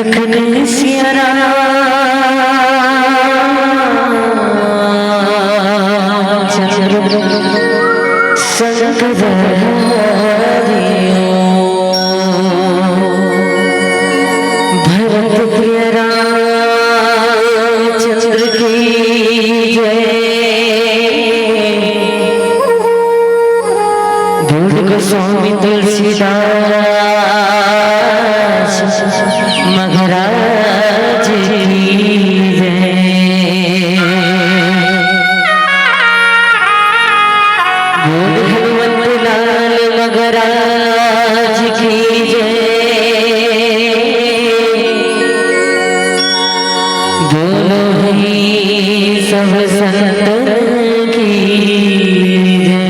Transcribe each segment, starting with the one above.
लखन सिया रामचंद्र संग भरत प्रिय रामचंद्र की जय। बोल गोस्वामी तुलसीदास महाराज की जय। बोल हनुमत लाल महाराज की जय। बोलो ही सब संतन की जय।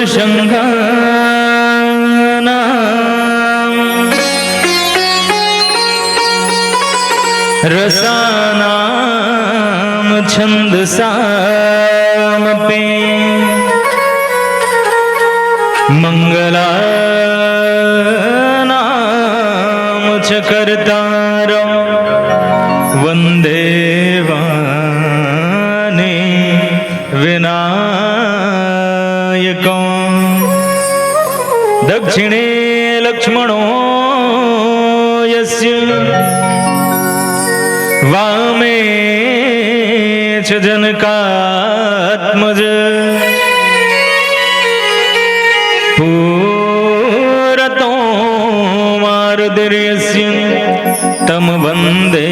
शृंगानां रसानां छन्दसामपि मंगलानां च कर्तारं वन्दे वाणी विनायकं। दक्षिणे लक्ष्मणो यस्य वामे च जनकात्मज पूरतो मारुतिर्यस्य तं वन्दे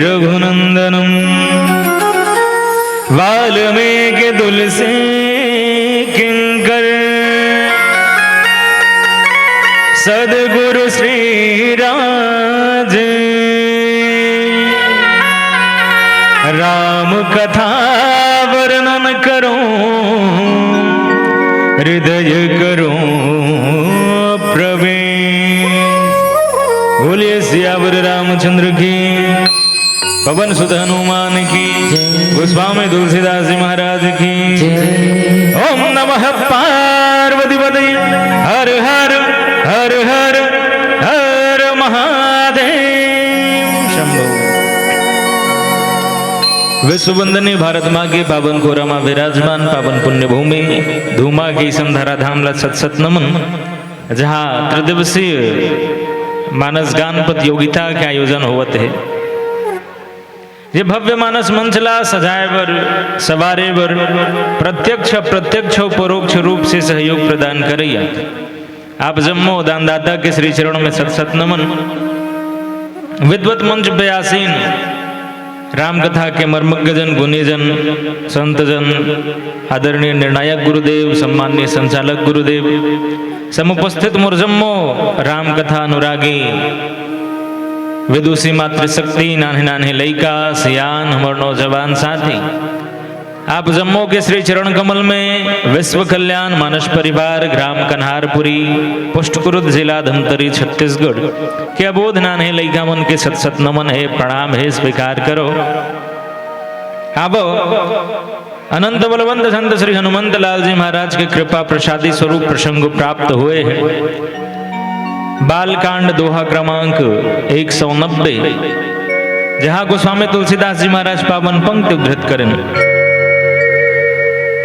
रघुनन्दनं। वाल्मीकि तुलसी किंकर सद्गुरु श्रीराज राम कथा वर्णन करो हृदय करो प्रवीण। बोलिए सियावर रामचंद्र की, पवन सुत हनुमान की, गोस्वामी तुलसीदास जी महाराज की। ओम नमः पार्वती पते हर हर हर हर हर महादेव शंभो। विश्व वंदनीय भारत माँ के पावन कोरा में विराजमान पावन पुण्य भूमि धूमा की संधारा धाम सत नमन, जहाँ त्रिदिवसीय मानस गान प्रतियोगिता के आयोजन होते है। ये भव्य मानस मंचला सजाए बर सवारे बर प्रत्यक्ष प्रत्यक्ष परोक्ष रूप से सहयोग प्रदान करैया आप जम्मो दानदाता के श्री चरणों में सत सत नमन। विद्वत मंच पे आसीन राम कथा के मर्मज्ञजन गुणीजन संतजन आदरणीय निर्णायक गुरुदेव सम्माननीय संचालक गुरुदेव समुपस्थित मुरजम्मो राम कथा अनुरागी विदुषी मातृशक्ति नान्हे नान्हे लइका सियान हमर नौजवान साथी आप जम्मू के श्री चरण कमल में विश्व कल्याण मानस परिवार ग्राम कन्हारपुरी पुष्टकुरुद जिला धमतरी छत्तीसगढ़ के अबोध नान्हे लइका मन के सत सत नमन है प्रणाम है स्वीकार करो। अब अनंत बलवंत संत श्री हनुमंत लाल जी महाराज के कृपा प्रसादी स्वरूप प्रसंग प्राप्त हुए हैं। बालकांड दोहा क्रमांक 190 जहाँ गोस्वामी तुलसीदास जी महाराज पावन पंक्ति उद्धृत करें।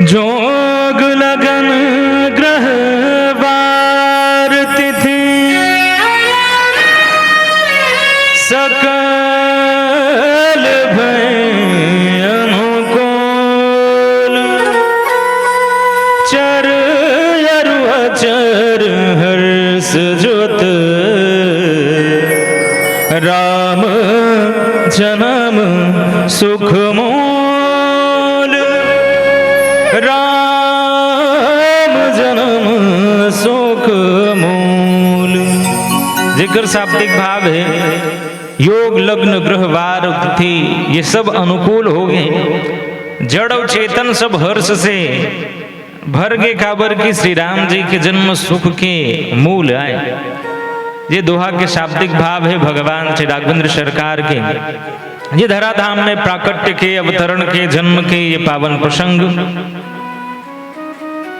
जोग लगन ग्रह वार तिथि सकल भय अनुकूल चर अरु अचर हर्ष जोत राम जन्म सुख मूल राम जन्म सुख मूल। जिक्र शाब्दिक भाव है योग लग्न ग्रह वार तिथि ये सब अनुकूल हो गए। जड़ और चेतन सब हर्ष से भर गए काबर की श्री राम जी के जन्म सुख के मूल आए। ये दोहा के शाब्दिक भाव है भगवान श्री राघवेंद्र सरकार के ये धराधाम में प्राकट्य के अवतरण के जन्म के ये पावन प्रसंग।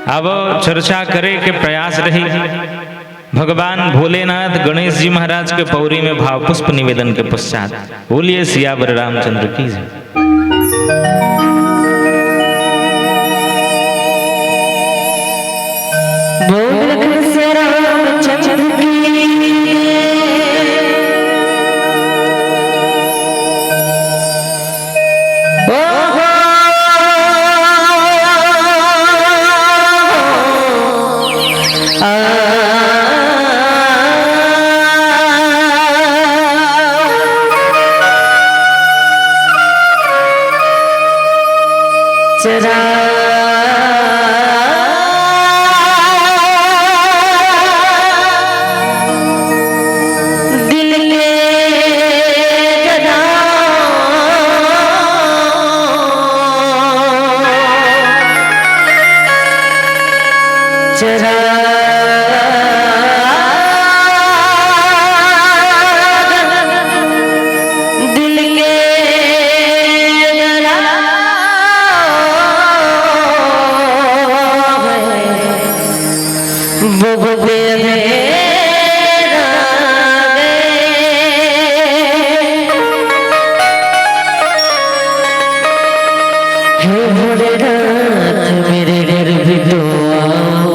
अब चर्चा करे के प्रयास रही भगवान भोलेनाथ गणेश जी महाराज के पौरी में भाव पुष्प निवेदन के पश्चात। बोलिए सियावर रामचंद्र की जय। चरा दिल के मेरे घर भी तो आओ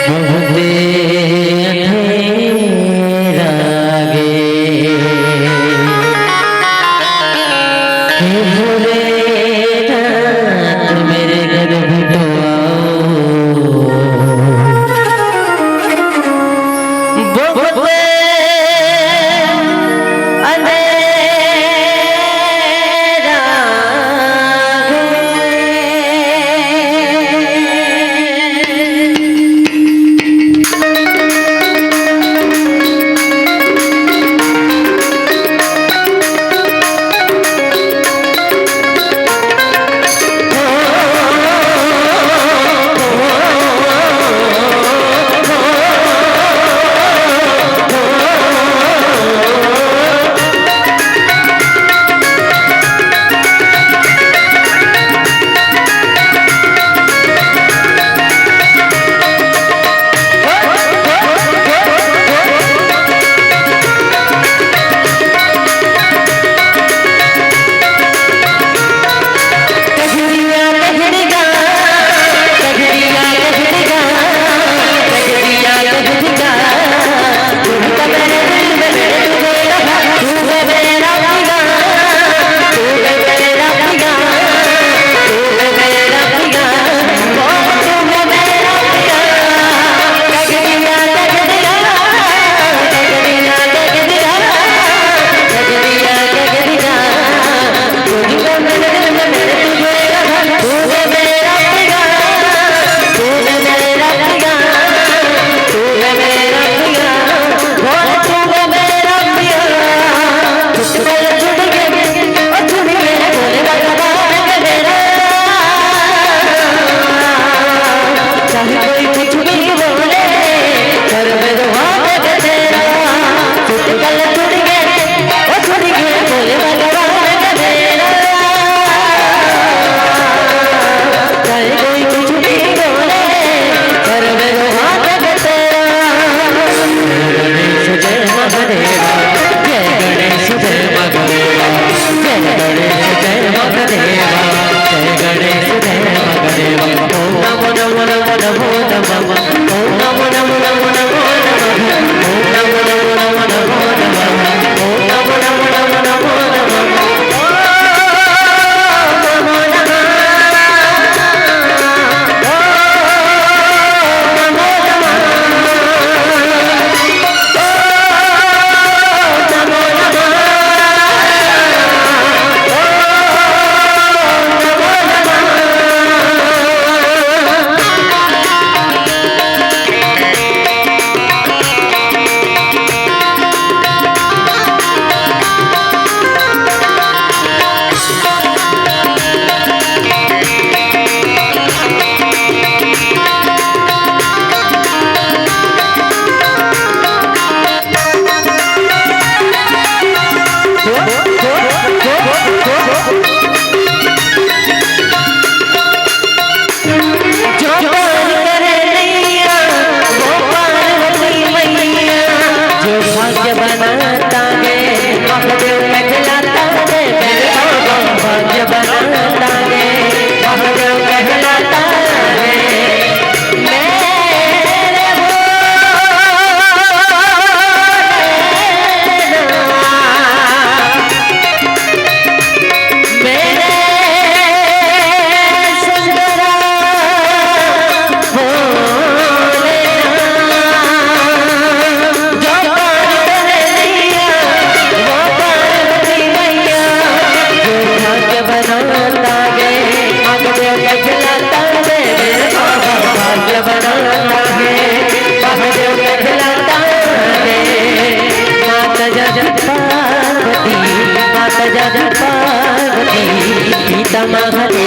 बहुते अंधेरा गे हे भोले नाथ मेरे घर भी तो आओ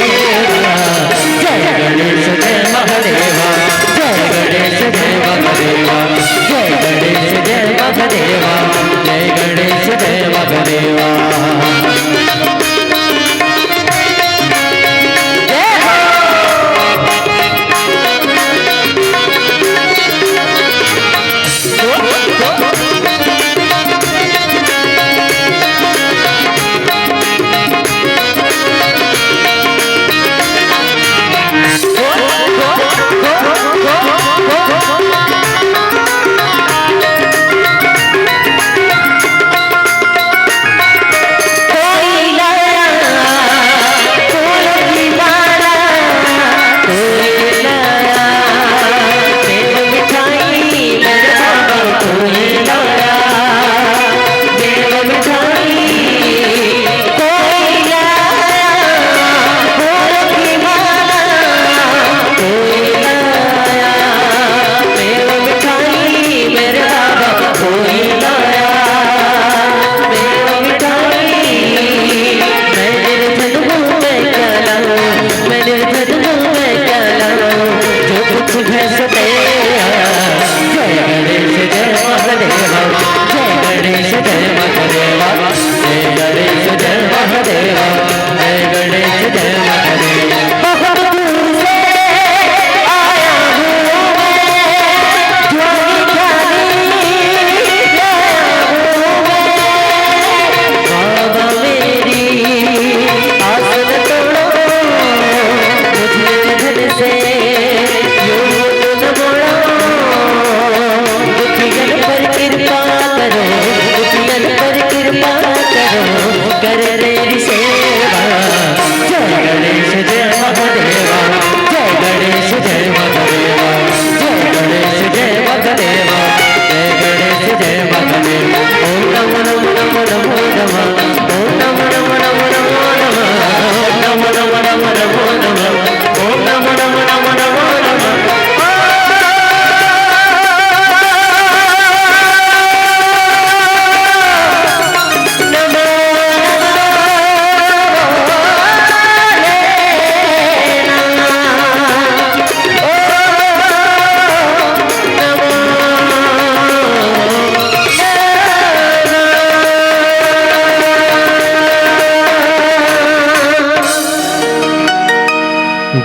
महादेवा जय गणेश जय महादेवा जय गणेश जय महादेवा जय गणेश जय महादेवा जय गणेश जय महादेवा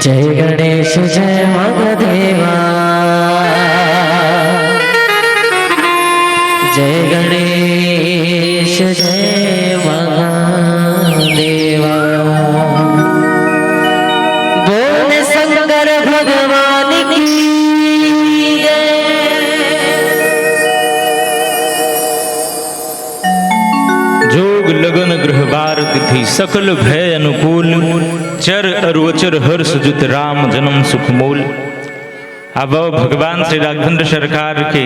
जय गणेश जय महादेवा जय गणेश जय महादेवा बोल शंकर भगवान की जय। जोग लगन गृहवार तिथि सकल भय अनुकूल चर अरुवचर हर्ष जुत राम जन्म सुख मूल। अब भगवान श्री राघवेंद्र सरकार के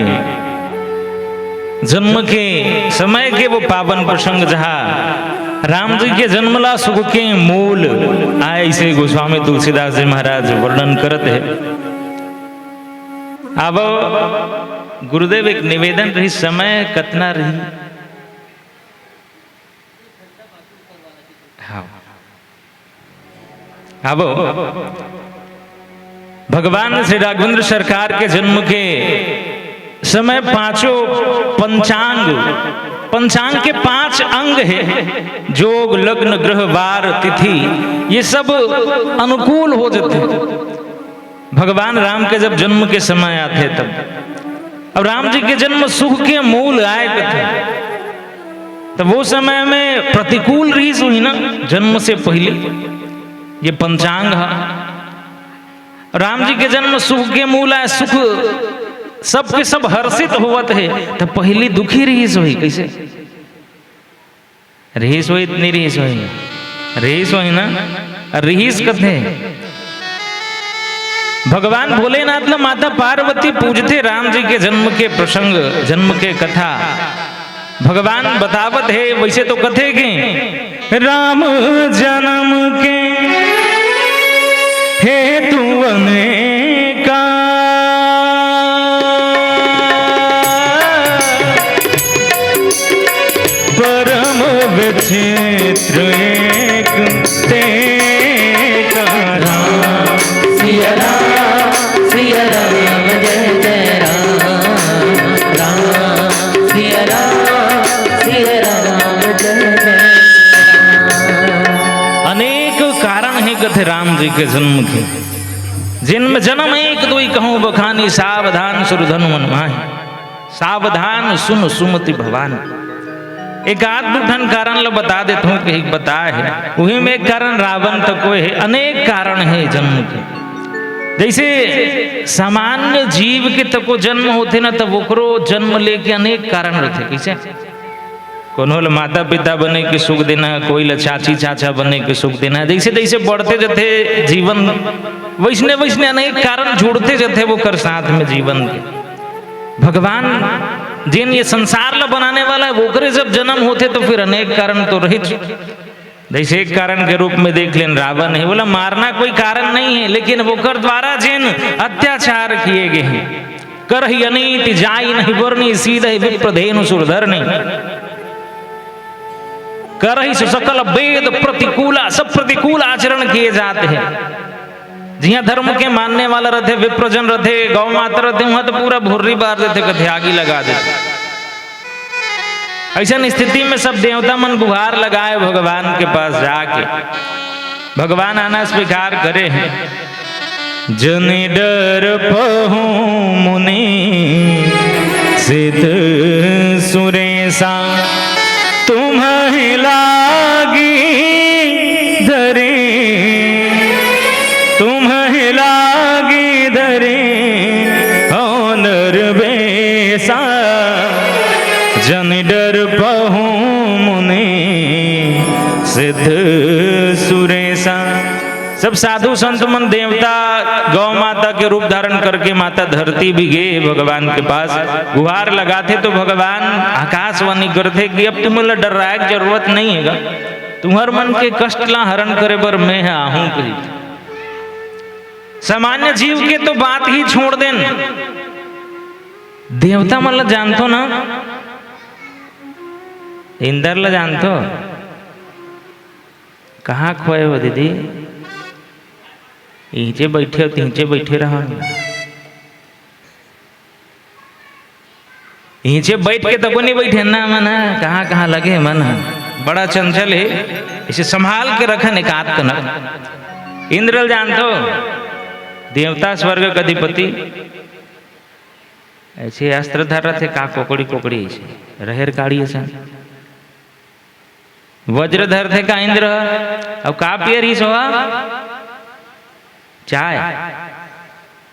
जन्म के समय के वो पावन प्रसंग जहाँ राम जी के जन्मला सुख के मूल आए इसे गोस्वामी तुलसीदास जी महाराज वर्णन करते हैं। अब गुरुदेव एक निवेदन रही समय कतना रही। हाँ अब भगवान श्री राघवेंद्र सरकार के जन्म के समय पांचों पंचांग के 5 अंग है। जोग लग्न ग्रह वार तिथि ये सब अनुकूल हो जाते। भगवान राम के जब जन्म के समय आते तब अब राम जी के जन्म सुख के मूल आए थे। तब वो समय में प्रतिकूल रीस हुई ना जन्म से पहले ये पंचांग है। राम जी के जन्म सुख के मूल है। सुख सबके सब हर्षित होवत है। तो पहली दुखी रीस हुई कैसे रीस हुई इतनी रीस हुई ना रीस कथे भगवान भोलेनाथ ने माता पार्वती पूजते राम जी के जन्म के प्रसंग जन्म के कथा भगवान बतावत है। वैसे तो कथे के राम जन्म के हेतु अनेका परम विचित्र एक तेका जी के जन्म के। जिनमें जन्म एक दुई कहूँ बखानी, सावधान सुरधन मन माही, सावधान सुन सुमति भवान। एक आध दूठन कारण ल बता देता हूँ कि एक बता है, वही में एक कारण रावण तक है, अनेक कारण है जन्म के। जैसे सामान्य जीव के तको जन्म होते ना, तब ओकरो जन्म लेके अनेक कारण रहते। कैसे कोनो माता पिता बने के सुख देना, कोई ल चाची चाचा बने के सुख देना। जैसे जैसे बढ़ते जाते जीवन, वैसने वैसने अनेक कारण जुड़ते जाते वो कर साथ में जीवन के। भगवान जिन ये संसार ला बनाने वाला है, वो करे जब जन्म होते तो फिर अनेक कारण तो रहित। जैसे एक कारण के रूप में देख लें रावण है, बोला मारना कोई कारण नहीं है, लेकिन वो कर द्वारा जिन अत्याचार किए गए हैं, कर ही अनीति जाई नहीं वर्णी, सीधे विप्रधेनु सुरधरनी, कर ही सकल वेद प्रतिकूला, सब प्रतिकूल आचरण किए जाते हैं। जिया धर्म के मानने वाला रहते, विप्रजन रहते, गौ माता रहते, वहां तो पूरा भुर्री बार देते, कथे आगी लगा देते। ऐसा स्थिति में सब देवता मन गुहार लगाए भगवान के पास जाके। भगवान आना स्वीकार करे हैं, जनि डर पहु मुनि सिद्ध सुरेशा, तुम्हें लागी धरे, तुम्हें लागी धरे नर बेसा, जन डर पहु मुनि सिद्ध सुरेशा। सब साधु संत मन देवता गौ माता के रूप धारण करके माता धरती भी गए भगवान के पास, गुहार लगाते तो भगवान आकाशवाणी करते कि अब तुम्हें डर रहा है, जरूरत नहीं है, तुम्हार मन के कष्ट ला हरण करे बर मैं आहूं कही। सामान्य जीव के तो बात ही छोड़ देन, देवता मतलब जानतो ना, इंदर ला जानतो, कहाँ खोए हो दीदी, नीचे बैठे हो तो नीचे बैठे रहो, नीचे बैठ के तको नहीं बैठे ना, मन कहाँ कहाँ लगे मन, बड़ा चंचल है, इसे संभाल के रखन एक आध कनक। इंद्र जानतो, देवता स्वर्ग का अधिपति, ऐसे अस्त्रधारा थे, का कोकड़ी कोकड़ी ऐसे रहेर काड़ी ऐसा, वज्रधर थे का इंद्र, अब का पियर ही सोहा चाय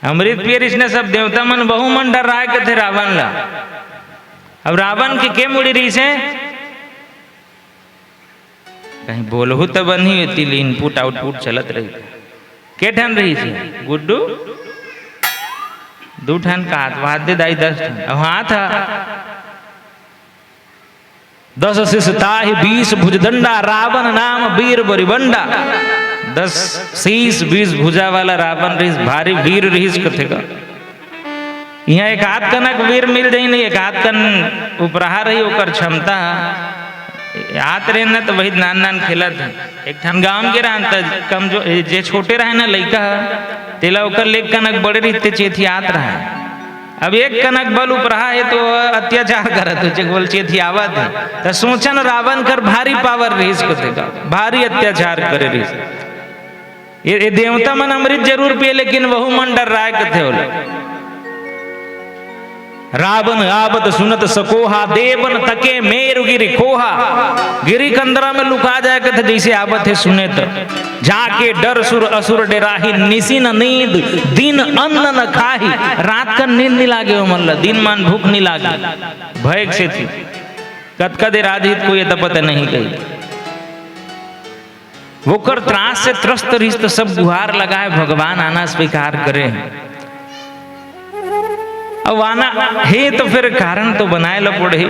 अमृत पियर, इसने सब देवता मन बहु मन डर रहा है थे रावण ला। अब रावण की के मुड़ी रही से कहीं बोलहु तो बनी होती, इनपुट आउटपुट चलत रही, के ठन रही थी गुड्डू, दू ठन का वाद्य दाई 10 ठन, अब हाथ 10 शिष्यता 20 भुजदंडा, रावण नाम वीर बरिबंडा। 10 शीश 20 भुजा वाला रावण रहीस, भारी वीर रहीस कथे का। यहाँ एक हाथ कनक वीर मिल जाई नहीं, एक हाथ कन उपरहा रही ओकर क्षमता हाथ रहे ना, तो वही नान नान खेला था। एक ठन गांव के रहन त कम जो जे छोटे रहे ना लइका तेला ओकर लेक कनक बड़े रहते चेथी आत रहा। अब एक कनक बल उपरहा है तो अत्याचार करत हो, बोल चेथी आवत है तो सोचन रावण कर भारी पावर रहीस को थे, भारी अत्याचार करे रहीस। ये देवता मन अमृत जरूर पिए, लेकिन वहु मन डर रहा है कथे बोले। रावण आवत सुनत सकोहा, देवन तके मेरु गिरी खोहा। गिरी कंदरा में लुका जाए कथे जैसे आवत है सुने तो, जाके डर सुर असुर डेराही, निसी न नींद दिन अन्न न खाही। रात का नींद नहीं लागे मल्ला, दिन मान भूख नहीं लागे, भय से थी कतका देर आधित कोई तो पता नहीं कही। वो कर त्रास से त्रस्त रिश्त सब गुहार लगाए, भगवान आना स्वीकार करे। अब आना है तो फिर कारण तो बनाए ला पड़े।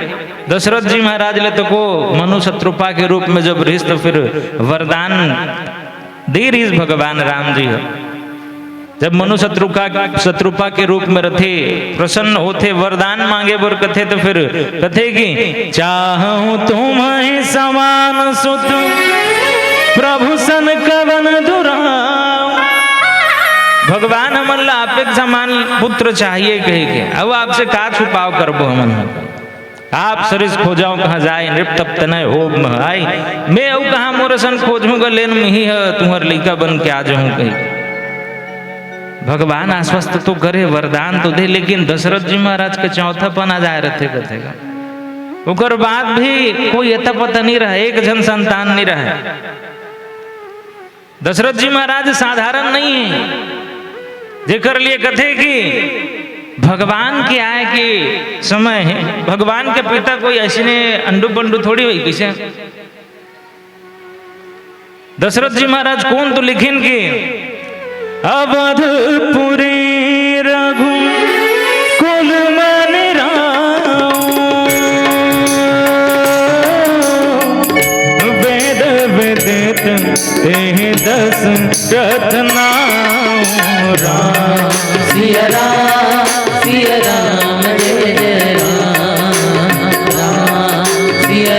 दशरथ जी महाराज ले तो को मनु शत्रुपा के रूप में जब रिश्त तो फिर वरदान दे रही भगवान राम जी हो। जब मनु शत्रुपा के रूप में रथे प्रसन्न होते, वरदान मांगे बर कथे तो फिर कथे की चाहूं तुम्हें समान सुत प्रभु सन कवन दुराव। भगवान हमन ला आप एक समान पुत्र चाहिए कहे के, अब आपसे का छुपाव करबो हमन। आप सरिस खोजाओ कहाँ जाए नृप तप तनय हो महआई मैं औ कहाँ मोरसन खोजूंगा लेन में ही है तुम्हार लइका बन के आ जाऊं कहीं। भगवान आश्वस्त तो करे वरदान तो दे लेकिन दशरथ जी महाराज के चौथापन आ जाए रहते कथेगा उकर बाद भी कोई अता पता नहीं रहा एक जन संतान नहीं रहा। दशरथ जी महाराज साधारण नहीं है जेकर लिए कथे कि भगवान के आए के समय है भगवान के पिता कोई ऐसे ने अंडू पंडू थोड़ी हुई किसे। दशरथ जी महाराज कौन तो लिखिन कि अवधपुरी रघु कुल मन वेद वेदित ते दस रत्नाम राम सिया राम जय जय राम सिया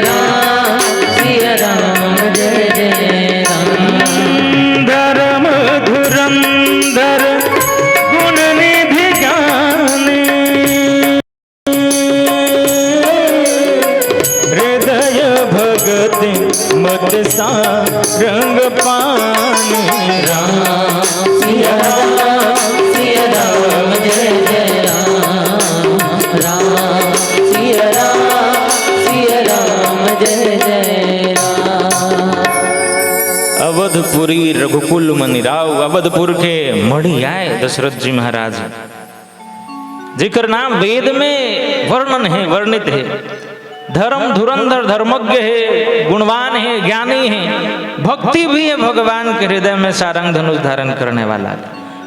राम जय जय राम। धर्म धुरंधर गुण निधि ज्ञानी हृदय भगति मत सा रंग पानी राम सिया राम जय जय राम सिया राम जय जय राम। अवधपुरी रघुकुल मनि राव अवधपुर के मणि आए दशरथ जी महाराज जिकर नाम वेद में वर्णन है वर्णित है। धर्म धुरंधर धर्मज्ञ है गुणवान है ज्ञानी है भक्ति भी है भगवान के हृदय में सारंग धनुष धारण करने वाला।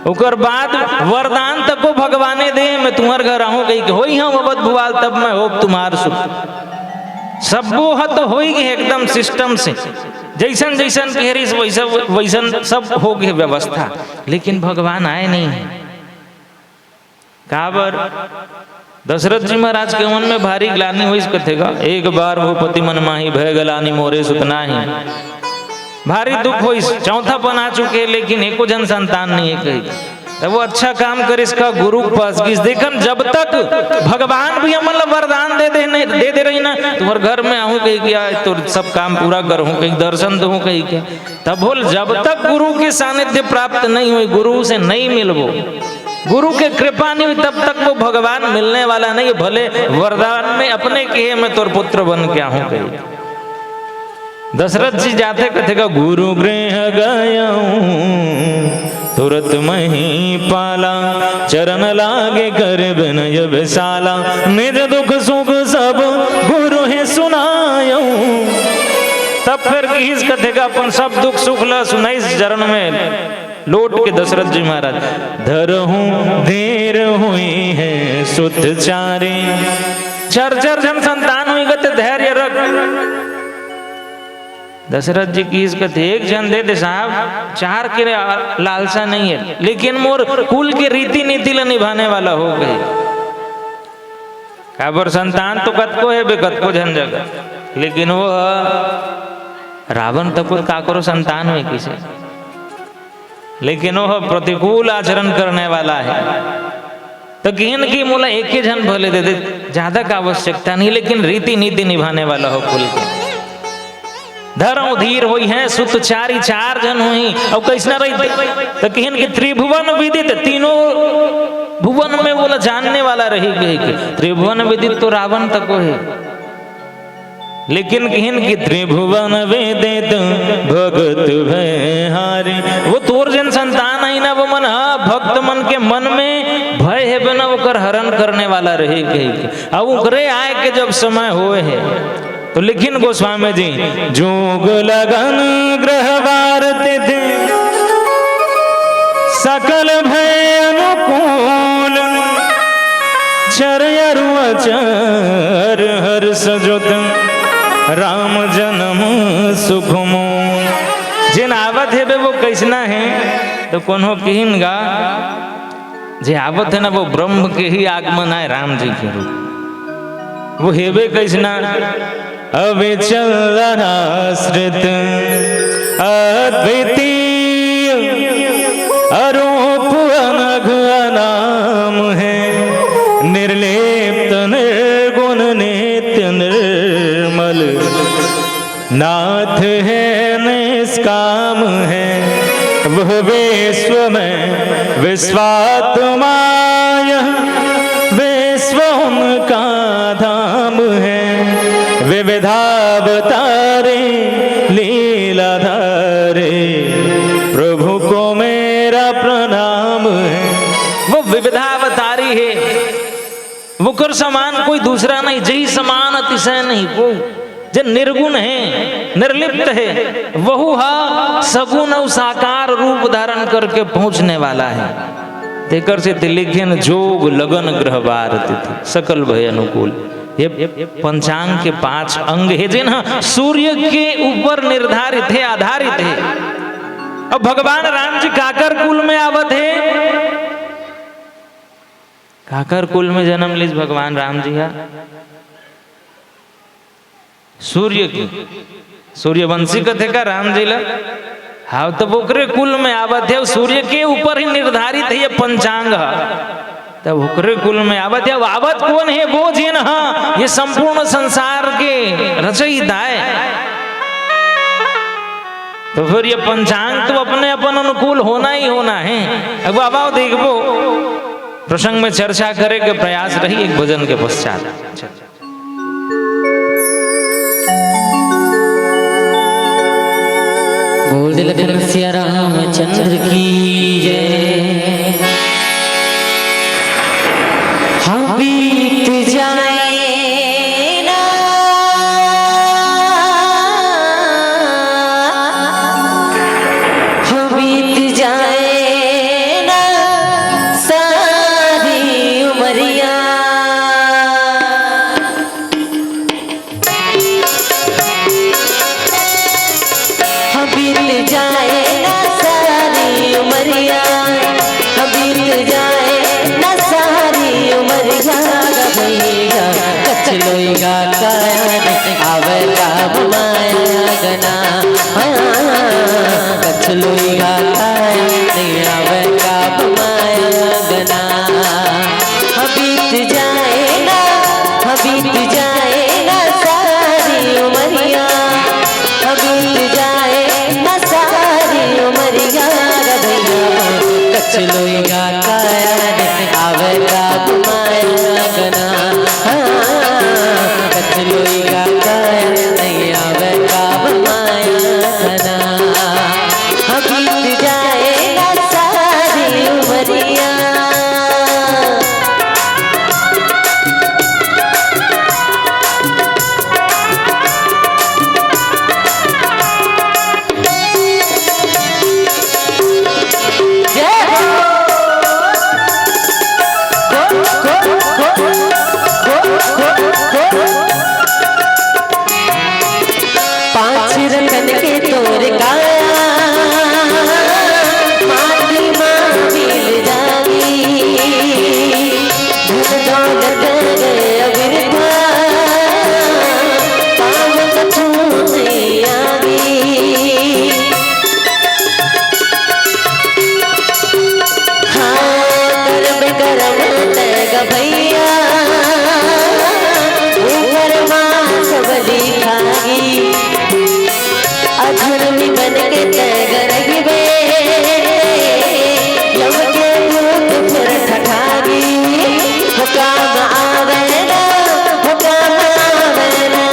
उकर बाद वरदान तक को भगवाने दे मैं तुम्हार घर आहूं कही हो ही हम अवध भुआल तब मैं हो तुम्हार सुख सबको हत हो ही एकदम सिस्टम से जैसन जैसन कह वैसन सब हो गई व्यवस्था लेकिन भगवान आए नहीं है। काबर दशरथ जी महाराज के मन में भारी ग्लानि हुई कथेगा एक बार वो पति मन माही भय गलानी मोरे सुतना ही भारी दुख हुई चौथापन आ चुके लेकिन एको जन संतान नहीं है कही वो अच्छा काम कर इसका गुरु के पास देखन जब तक भगवान भी मतलब वरदान दे रही ना तुम्हारे घर में आऊं कही क्या तो सब काम पूरा करूं कहीं दर्शन दूं कही क्या तब बोल जब तक गुरु के सानिध्य प्राप्त नहीं हुई गुरु से नहीं मिलबो गुरु के कृपा नहीं हुई तब तक वो भगवान मिलने वाला नहीं भले वरदान में अपने कहे मैं तोर पुत्र बन के आहूं कही। दशरथ जी जाते कथेगा गुरु गृह गया तुरंत मही पाला चरण लागे कर विनय विशाला निज दुख सुख सब गुरु है सुनायो। तब फिर किस कथेगा अपन सब दुख सुख ला सुनाई चरण में लौट के दशरथ जी महाराज धरहूं देर हुई है सुत चारे चर जन संतान हुई गत धैर्य रख। दशरथ जी की इसका एक जन दे दे साहब चार के लालसा नहीं है लेकिन मोर कुल के रीति नीति ला निभाने वाला हो गए। काबर संतान तो कत को है बेकत को जन जगह लेकिन वो रावण तक का करो संतान हुई किसे लेकिन वो प्रतिकूल आचरण करने वाला है तो किन की मोला एक ही जन भले दे दे ज्यादा का आवश्यकता नहीं लेकिन रीति नीति निभाने वाला हो कुल के। धर्म धीर हुई है सुत चारी चार जन हुई और कैसना रही तो किन की त्रिभुवन विदित तीनों भुवन में बोला जानने वाला रही गई त्रिभुवन विदित तो रावण तक को है लेकिन किन की त्रिभुवन वेदित भगत भय हारे वो तोर जन संतान आई ना वो मन भक्त मन के मन में भय है बिना वो कर हरण करने वाला रही गई अब उकरे आए के जब समय हुए है तो लिखिन गोस्वामी जी जोग लगन ग्रह वारते थे सकल भय अनुकूल चर अचर हर सजोत राम जन्म सुखमो जिन आवत है वो कैसना है तो कोनो किन गा जे आवत है ना वो ब्रह्म के ही आगमन आए राम जी के रूप वो हेबे कैसना अविचल आश्रित अद्वितीय अरूप अनघ नाम है निर्लेप्त निर्गुण नित्य नाथ है निष्काम है वह विश्व में विश्वात्माय, विश्व उनका धाम है, विविधावतारे लीलाधारे, प्रभु को मेरा प्रणाम है। वो विविधावतारी है, वो कर समान कोई दूसरा नहीं, जही समान अतिशय नहीं, वो जो निर्गुण है, निर्लिप्त है, वहु हा सगुण साकार रूप धारण करके पहुंचने वाला है। तेकर से लिखे न जोग लगन ग्रह बार तिथि सकल भय अनुकूल। ये पंचांग के 5 अंग है जिन सूर्य के ऊपर निर्धारित है, आधारित है। अब भगवान राम जी काकर कुल में आवत है, काकर कुल में जन्म लीज भगवान राम जी है, सूर्य की सूर्यवंशी कथे का राम जी ला, हाँ तो ओकरे कुल में आवत है, सूर्य के ऊपर ही निर्धारित है ये पंचांग, तब ओकरे कुल में आवत है। आवत कौन है, वो जिन ये संपूर्ण संसार के रचयिता है। तो फिर ये पंचांग तो अपने अपन अनुकूल होना ही होना है। अब अब देखो प्रसंग में चर्चा करे के प्रयास रही एक भजन के पश्चात। बोल दिल दिन सिया रामचंद्र की जय। हाँ बीत जाए ना हाँ बीत जाए ना सारी उमरिया, बीत जाए ना सारी उमरिया, बीत जाए ना सारी उमरिया, भैया कचलोईगा काया आवे काब माया गना, कचलोईगा काया आवे काब माया गना। बीत जाए ना बीत जाए ना सारी उमरिया, बीत जाए ना सारी उमरिया, भैया कचलोईगा काया आवे काब माया गना, कचलोईगा काया आवे काब माया गना। बीत जाए ना सारी उमरिया। पांच रतन के तोर काया माटी मां मिल जागी, धन दौलत अविरथा पाव कछु से आगी। हाँ गर्भ करम तैग भैया ऊपर मां सब दिखागी, अधर्मी बन के तैग रहिबे यम के दूत फिर ठठागी। हुकाम आवे ना हुकाम आवे ना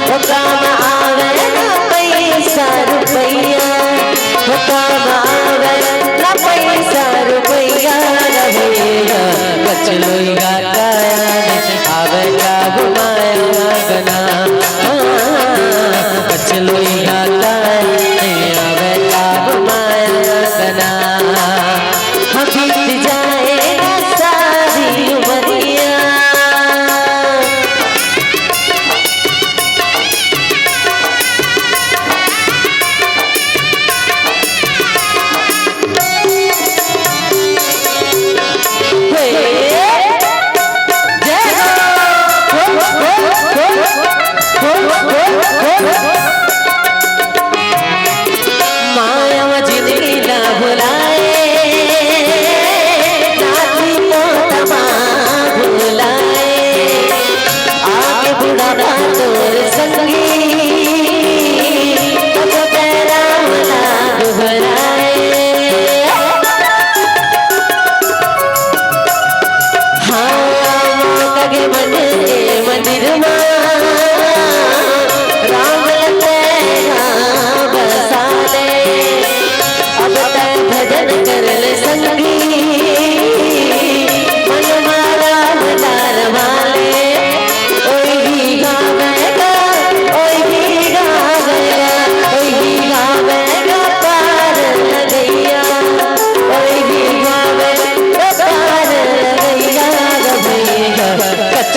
हुकाम आवे ना पैसा रुपया, हुकाम आवे ना पैसा रुपया, भैया कचलोईगा काया आवे काब माया गना, कचलोईगा काया आवे काब माया गना। बीत जाए ना सारी उमरिया। माया जिंदगी ना भुलाए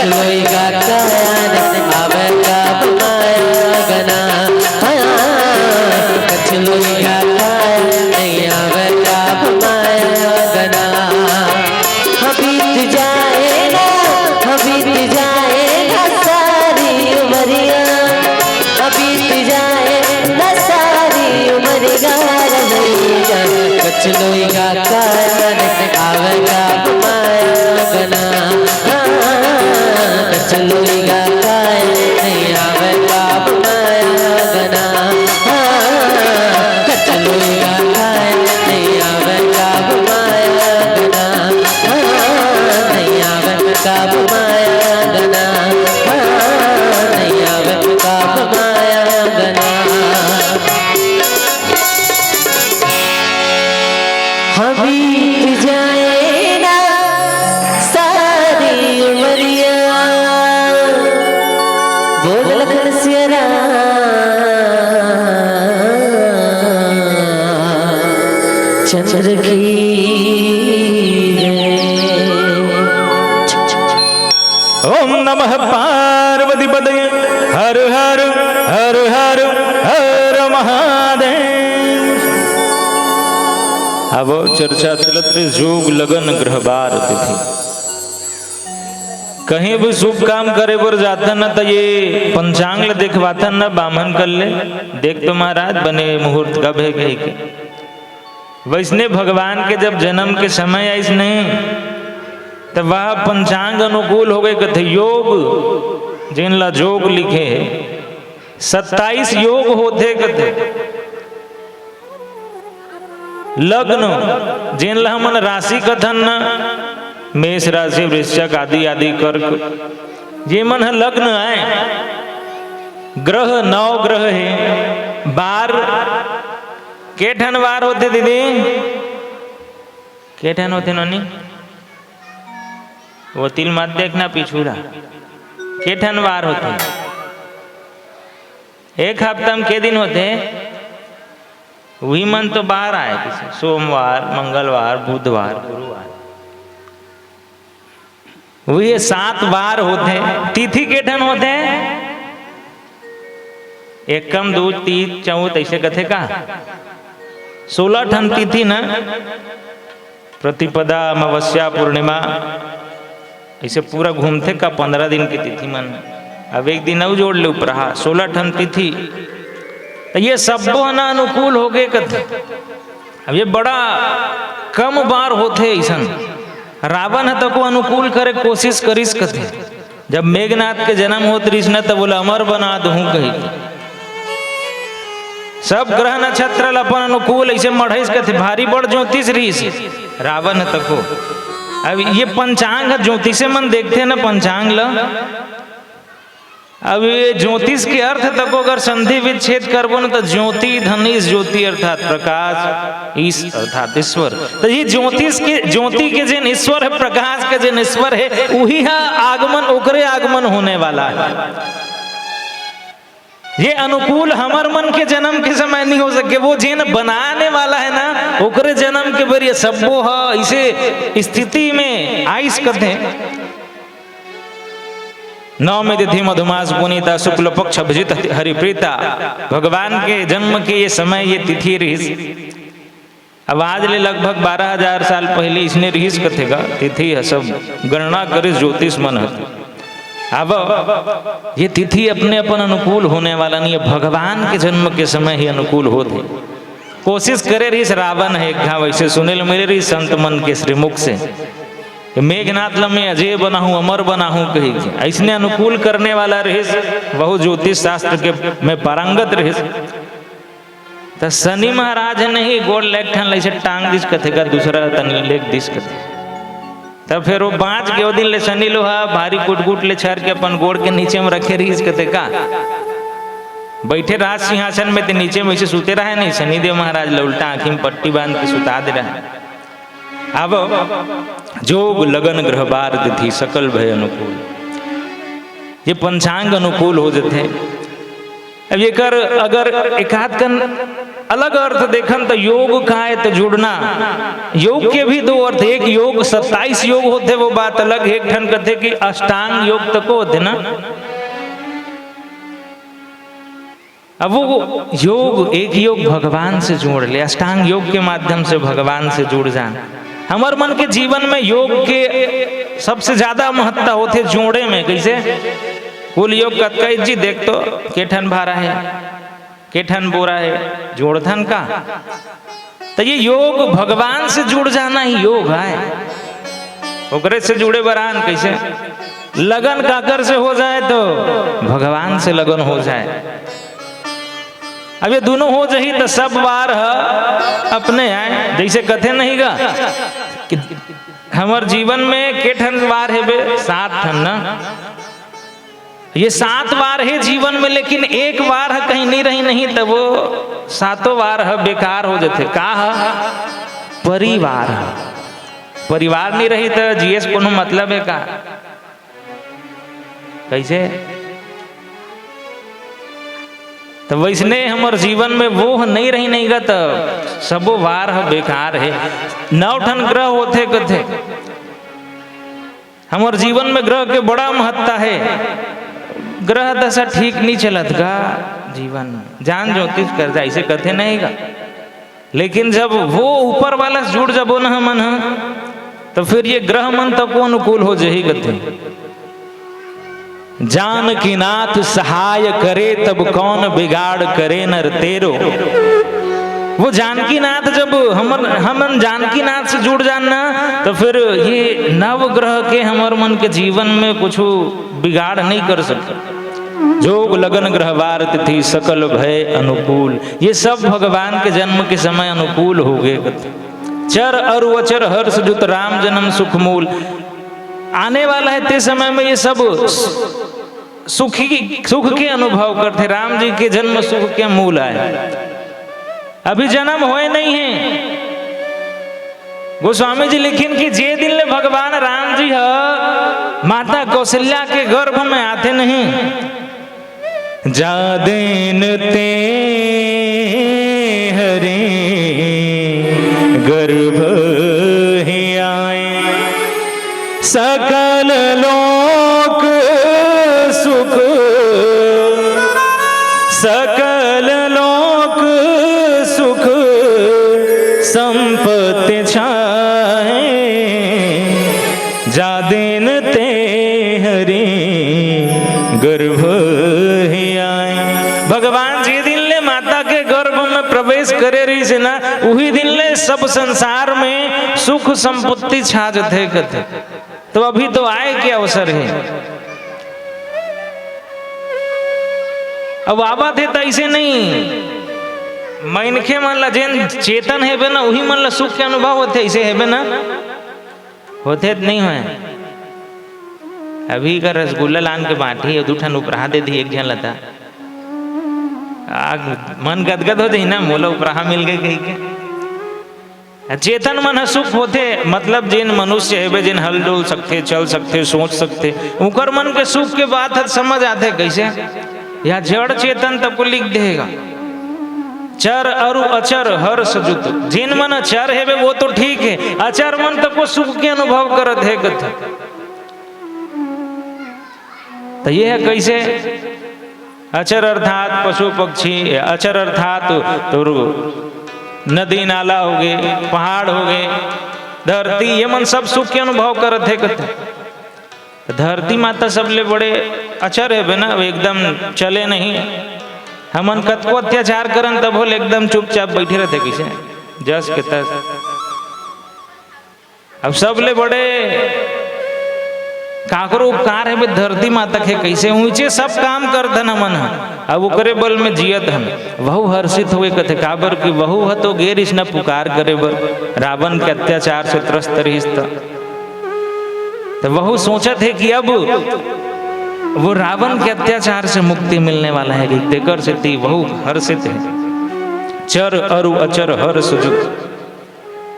कचलोई का कायन आवे का माया गना कचलोई का कायन आवे का माया गना बीत जाएगा सारी उमरिया बीत जाएगा सारी उमरिया कचलोई का कायन आवे का माया गना कचलोई का कायन आवे का माया गना कचलोई का कायन आवे का माया गना नहीं आवे का माया गना नहीं आवे का माया गना बीत जाएगा सारी उमरिया बोल लखन सियरा चंद्र की ओम नमः पार्वती पदये हर हर हर हर हर महादेव। अब चर्चा चलत रही जोग लगन ग्रह बार तिथि। कहीं भी शुभ काम करे पर जाता न तो ये पंचांग देखवाता न बामन कर ले देख तो महाराज बने मुहूर्त कब है कहीं के वैष्णव भगवान के जब जन्म के समय आई नहीं तब वह पंचांग अनुकूल हो गए कथे योग जिनला जोग लिखे 27 योग होते कथे लग्न जिनला हमन राशि कथन न मेष राशि वृश्चिक आदि आदि कर्क ये मन लग्न है ग्रह 9 ग्रह है बार केठन वार होते दीदी केठन होते ननी वो तिल मत देखना पिछूड़ा केठन वार होते एक हफ्ता में के दिन होते वही मन तो बाहर आए सोमवार मंगलवार बुधवार गुरुवार वही 7 बार होते तिथि केठन होते एकम 2 3 4 ऐसे कथे का 16 ठन तिथि न प्रतिपदा अमावस्या पूर्णिमा ऐसे पूरा घूमते का 15 दिन की तिथि मन अब एक दिन और जोड़ ले ऊपर 16 ठन तिथि तो ये सब ना अनुकूल हो गए कथे। अब ये बड़ा कम बार होते ऐसा रावण है तो को अनुकूल करे कोशिश करिस कथे जब मेघनाथ के जन्म होत रही न तो बोला अमर बना दूं कही सब ग्रह नक्षत्र अपन अनुकूल ऐसे मढ़ेस कथे भारी बड़ ज्योतिष रही रावण है तको। अब ये पंचांग ज्योतिष मन देखते हैं ना पंचांग ल अब ये ज्योतिष के अर्थ तक अगर संधि विच्छेद करबो न तो ज्योति धनुष ज्योति अर्थात प्रकाश ईश अर्थात ईश्वर तो ये ज्योति के जिन ईश्वर है प्रकाश के जिन ईश्वर है वही है आगमन ओकरे आगमन होने वाला है। ये अनुकूल हमर मन के जन्म के समय नहीं हो सके वो जिन बनाने वाला है ना ओकरे जन्म के बरिए सबो है इसे स्थिति में आइस करते नवमी तिथि मधुमास पुनीता शुक्ल पक्ष अभिजित हरिप्रीता भगवान के जन्म के ये समय ये तिथि रही अब आज ले लगभग 12,000 साल पहले इसने रहीस कथेगा तिथि है सब गणना करे ज्योतिष मन है। अब ये तिथि अपने अपन अनुकूल होने वाला नहीं है भगवान के जन्म के समय ही अनुकूल होते कोशिश करे रही रावण है एक वैसे सुने मिले रही संत मन के श्रीमुख से मेघनाथ में अजय बना हूं अमर बना हूं कही ऐसने अनुकूल करने वाला रहे बहु ज्योतिष शास्त्र के में पारंगत रहे तो शनि महाराज ने ही गोड़ लेख ठन ले टांग दिस कथे का दूसरा तन लेख दिस कथे तब फिर वो 5 के दिन ले शनि लोहा भारी कुटकुट ले छर के अपन गोड़ के नीचे में रखे रही कथे का बैठे राज सिंहासन में तो नीचे में ऐसे सुते रहे नहीं शनिदेव महाराज ले उल्टा आंखी में पट्टी बांध के सुता दे रहे। अब जोग लगन ग्रह बार तिथि सकल भय अनुकूल ये पंचांग अनुकूल हो जाते अब ये कर अगर एकाध कन अलग अर्थ देखन तो योग का है तो जुड़ना। योग के भी दो अर्थ, एक योग 27 योग होते वो बात अलग, एक ठन कहते कि अष्टांग योग तक होते ना। अब वो योग एक योग भगवान से जोड़ ले, अष्टांग योग के माध्यम से भगवान से जुड़ जान। हमार मन के जीवन में योग के सबसे ज्यादा महत्ता होते जोड़े में। कैसे? कुल योग कतका जी देख तो केठन भारा है, केठन बोरा है, जोड़थन का। तो ये योग भगवान से जुड़ जाना ही योग है। ओकरे से जुड़े बरान कैसे? लगन काकर से हो जाए तो भगवान से लगन हो जाए। अब ये दोनों हो जाही तो सब बार अपने आए। जैसे कथे नहीं गा कि हमार जीवन में केठन बार है बे? 7 ठन ना। ये 7 बार है जीवन में, लेकिन एक बार है कहीं नहीं रही नहीं तो वो 7 बार है बेकार हो जाते। का है? परिवार है। परिवार नहीं रही तो जीएस कोनो मतलब है का? कैसे? तो वैसने हमारे जीवन में वो नहीं रही नहीं गा तो सबो वार है बेकार है। 9 ठन ग्रह होते कथे हमारे जीवन में, ग्रह के बड़ा महत्ता है। ग्रह दशा ठीक नहीं चलत का जीवन जान ज्योतिष कर जाए ऐसे कथे नहीं का। लेकिन जब वो ऊपर वाला से जुड़ जबो न मन तो फिर ये ग्रह मन तक को अनुकूल हो जाही कथे। जानकी नाथ सहाय करे तब कौन बिगाड़ करे नर तेरो। वो जानकी नाथ जब हम जानकी नाथ से जुड़ जाना तो फिर ये नव ग्रह के हमारे मन के जीवन में कुछ बिगाड़ नहीं कर सकते। जोग लगन ग्रहवार तिथि सकल भय अनुकूल, ये सब भगवान के जन्म के समय अनुकूल हो गए। चर अरु अचर हर्ष जुत राम जन्म सुख मूल, आने वाला है ते समय में ये सब सुख के अनुभव करते। राम जी के जन्म सुख के मूल आए, अभी जन्म होए नहीं है। गोस्वामी जी लिखिन कि जे दिन ले भगवान राम जी माता कौशल्या के गर्भ में आते नहीं, जा दिन ते हरे गर्भ ही आए, सकल लोक सुख सकल लोक सुख संपत्ति छाए, जा दिन ते हरि गर्भ ही आए। भगवान जी दिन ले माता के गर्भ में प्रवेश करे रही से ना, वही दिन ले सब संसार में सुख संपत्ति छा जाते कथे। तो अभी तो आए के अवसर है। अब आवा थे तो ऐसे नहीं मैनखे मन ला जेन चेतन है बे ना वही मन ला सुख के अनुभव होते, ऐसे है बे ना होते नहीं है। अभी का रसगुल्ला लान के बांटी 2 ठन उपराहा दे दी, एक जन लता मन गदगद हो जाए ना, मोला उपराहा मिल गए कहीं के। चेतन मन सुख होते मतलब जिन मनुष्य है जिन हल डोल सकते, चल सकते, सोच सकते, उकर मन के सुख के बात है समझ आते। कैसे? या जड़ चेतन तब को लिख देगा, चर अरु अचर हर्ष जुत। जिन मन अचर है वो तो ठीक है, अचर मन तब को सुख के अनुभव करत है कथा। तो ये है कैसे? अचर अर्थात पशु पक्षी, अचर अर्थात तो नदी नाला हो गए, पहाड़ हो गए, धरती, ये मन सब सुख के अनुभव करत है कथे। धरती माता सबले बड़े अचर है बिना एकदम चले नहीं। हमन कतको अत्याचार करन तब होल एकदम चुपचाप बैठे रहते कैसे जस के तस। अब सबले बड़े काकरो उपकार है धरती माता के कैसे ऊंचे सब काम कर धन मन। अब उकरे बल में जियत हम वहु हर्षित हुए कथे काबर की वहु ह तो गेरिस न पुकार करे बर रावण के अत्याचार से त्रस्त रहिस। तो वहु सोचत है कि अब वो रावण के अत्याचार से मुक्ति मिलने वाला है कि देकर से ती वहु हर्षित है। चर अरु अचर हर्ष जुत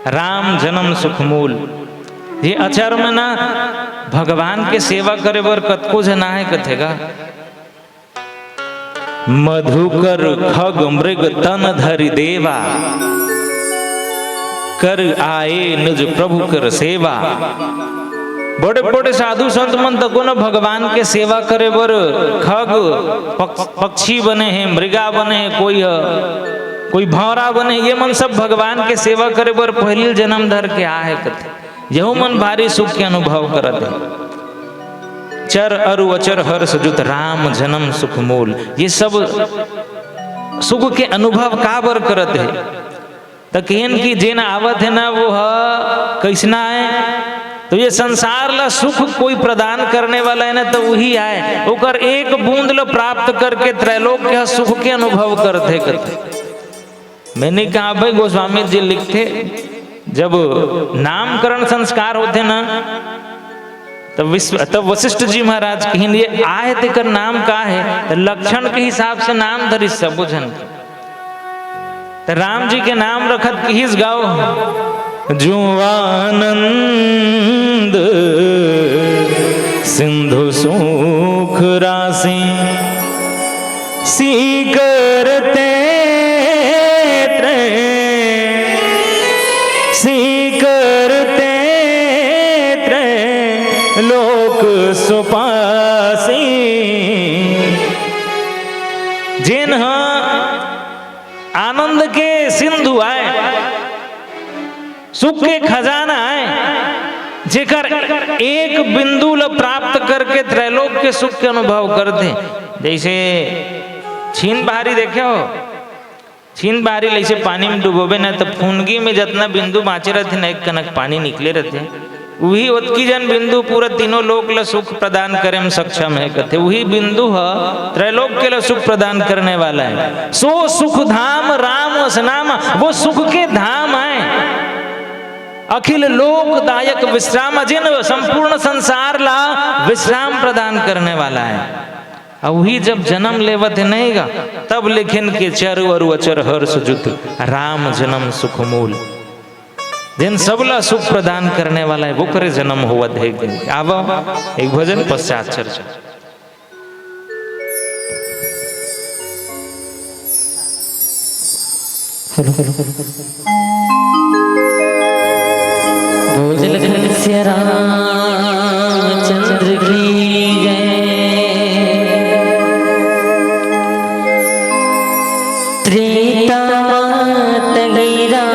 राम जन्म सुख मूल। ये अचर में ना भगवान के सेवा करे बर कतको जना है कथेगा। मधुकर खग मृग तन धरि देवा, कर आए निज प्रभु कर सेवा। बड़े बड़े साधु संत मन तको न भगवान के सेवा करे बर खग पक्षी बने हैं, मृगा बने हैं, कोई भौरा बने, ये मन सब भगवान के सेवा करे बर पहले जन्म धर के आए कथे। यहू मन भारी सुख के अनुभव करत है। चर अरु अचर हर्ष जुत राम जन्म सुख मूल, ये सब सुख के अनुभव का बर करत है। तो कहन की जेन आवत है ना वो कैसना है, तो ये संसार ला सुख कोई प्रदान करने वाला है ना, तो वही आए ओकर एक बूंद ला प्राप्त करके त्रैलोक के सुख के अनुभव करते करते। मैंने कहा भाई गोस्वामी जी लिखते जब नामकरण संस्कार होते ना, तब वशिष्ठ जी महाराज कहीं ये आए तेकर नाम का है, तो लक्षण के हिसाब से नाम धरी सब बुझन। तो राम जी के नाम रखत किस गाओ, जो आनंद सिंधु सुख राशि, सी करते लोक सुपासी। जिन आनंद के सिंधु आए, सुख के खजाना आए, जेकर एक बिंदु ल प्राप्त करके त्रैलोक के सुख के अनुभव करते। जैसे छीन बहारी देखे हो, छीन बहारी जैसे पानी में डुबोबे ना, तो फुनगी में जितना बिंदु बाँचे रहते ना, एक कनक पानी निकले रहते, वही उतकी जन बिंदु पूरा तीनों लोक ला सुख प्रदान करे में सक्षम है कहते। वही बिंदु त्रैलोक के ला सुख प्रदान करने वाला है। सो सुख धाम राम असनाम, वो सुख के धाम है, अखिल लोकदायक विश्राम, जिन संपूर्ण संसार ला विश्राम प्रदान करने वाला है। और वही जब जन्म लेवत है नहीं गा, तब लेखिन के चर अरु अचर हर्ष जुत राम जन्म सुख मूल, जिन सबला सुख प्रदान करने वाला है वो करे जन्म हुआ है। अब एक भजन पश्चात चर्चा। बोल श्री रामचंद्र की जय। त्रेता मात गिरा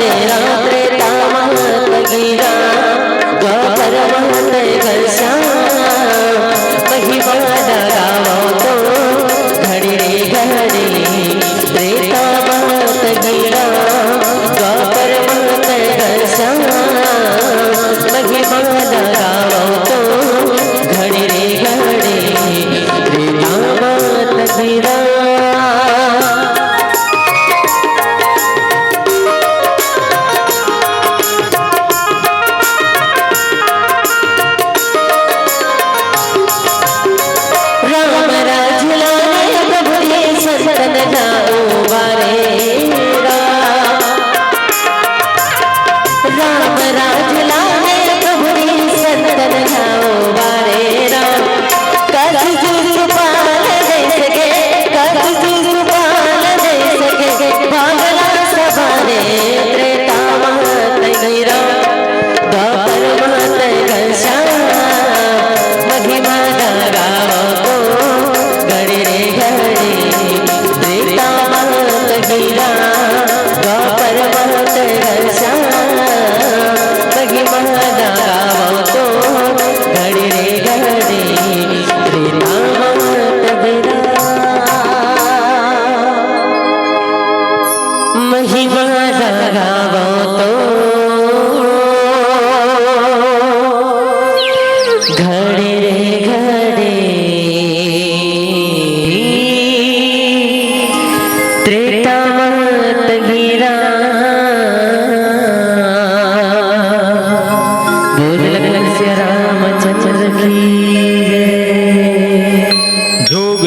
हरे राम त्रेता महत गिरा द्वापर महत घनश्याम महिमा गावो तो घड़ी रे घड़ी त्रेता महत गिरा द्वापर महत घनश्याम महिमा गावो तो घड़ी रे घड़ी त्रेता महत गिरा।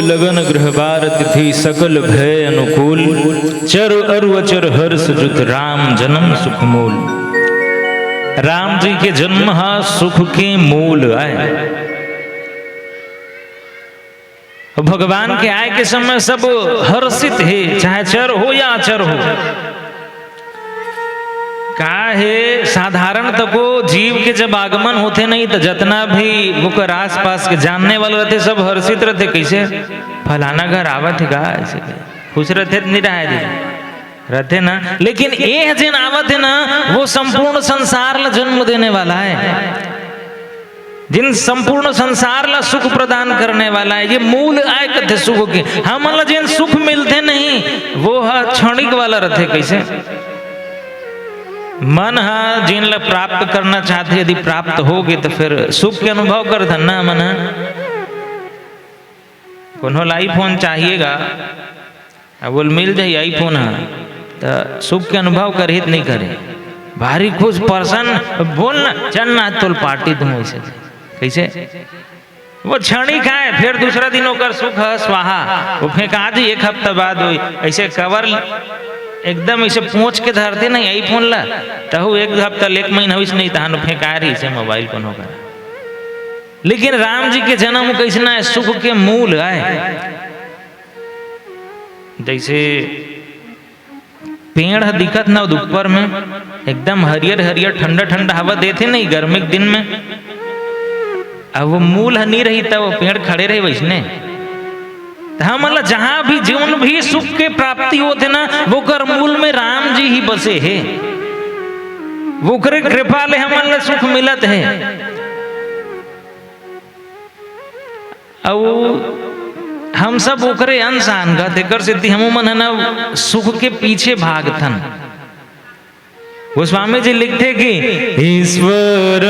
लगन गृह बार तिथि सकल भय अनुकूल चर अरु अचर हर्ष जुत राम जन्म सुख मूल। राम जी के जन्म हा सुख के मूल आए। भगवान के आय के समय सब हर्षित है, चाहे चर हो या अचर हो। का है साधारण तको जीव के जब आगमन होते नहीं तो जितना भी बुकर आस पास के जानने वाले रहते सब हर्षित रहते, कैसे फलाना घर आवत है, ऐसे खुश रहते नहीं रहते ना। लेकिन ये जिन आवत है ना वो संपूर्ण संसार ला जन्म देने वाला है, जिन संपूर्ण संसार ला सुख प्रदान करने वाला है। ये मूल आय कथे सुख के। हम जिन सुख मिलते नहीं वो क्षणिक वाला रहते। कैसे मन हा जिन ला प्राप्त करना चाहते यदि प्राप्त होगे तो फिर सुख के अनुभव कर धन्ना मन। उन्होंने आईफोन चाहिएगा, बोल मिल जाए आईफोन है तो सुख के अनुभव कर हित नहीं करे, भारी खुश पर्सन बोलना चलना तो पार्टी तुम वैसे कैसे वो क्षणिक है। फिर दूसरा दिन होकर सुख है स्वाहा, वो फेंका जी एक हफ्ता बाद हुई ऐसे कवर एकदम ऐसे पहुंच के धरते नहीं आईफोन ला तहु एक हफ्ता एक महीना हुई नहीं तहान फेंका रही से मोबाइल फोन होकर। लेकिन राम जी के जन्म कैसना है सुख के मूल है। जैसे पेड़ दिखत ना ऊपर में एकदम हरियर हरियर ठंडा ठंडा हवा देते नहीं गर्मी के दिन में, अब वो मूल नहीं रही तब वो पेड़ खड़े रहे वैसने। हम जहां भी जीवन भी सुख के प्राप्ति होते ना वो कर मूल में राम जी ही बसे है, वो करे कृपा ले हमारे सुख मिलत है। और हम सब ओकरे इंसान का देकर सिद्धि हम मन है ना सुख के पीछे भागथन। वो स्वामी जी लिखते कि ईश्वर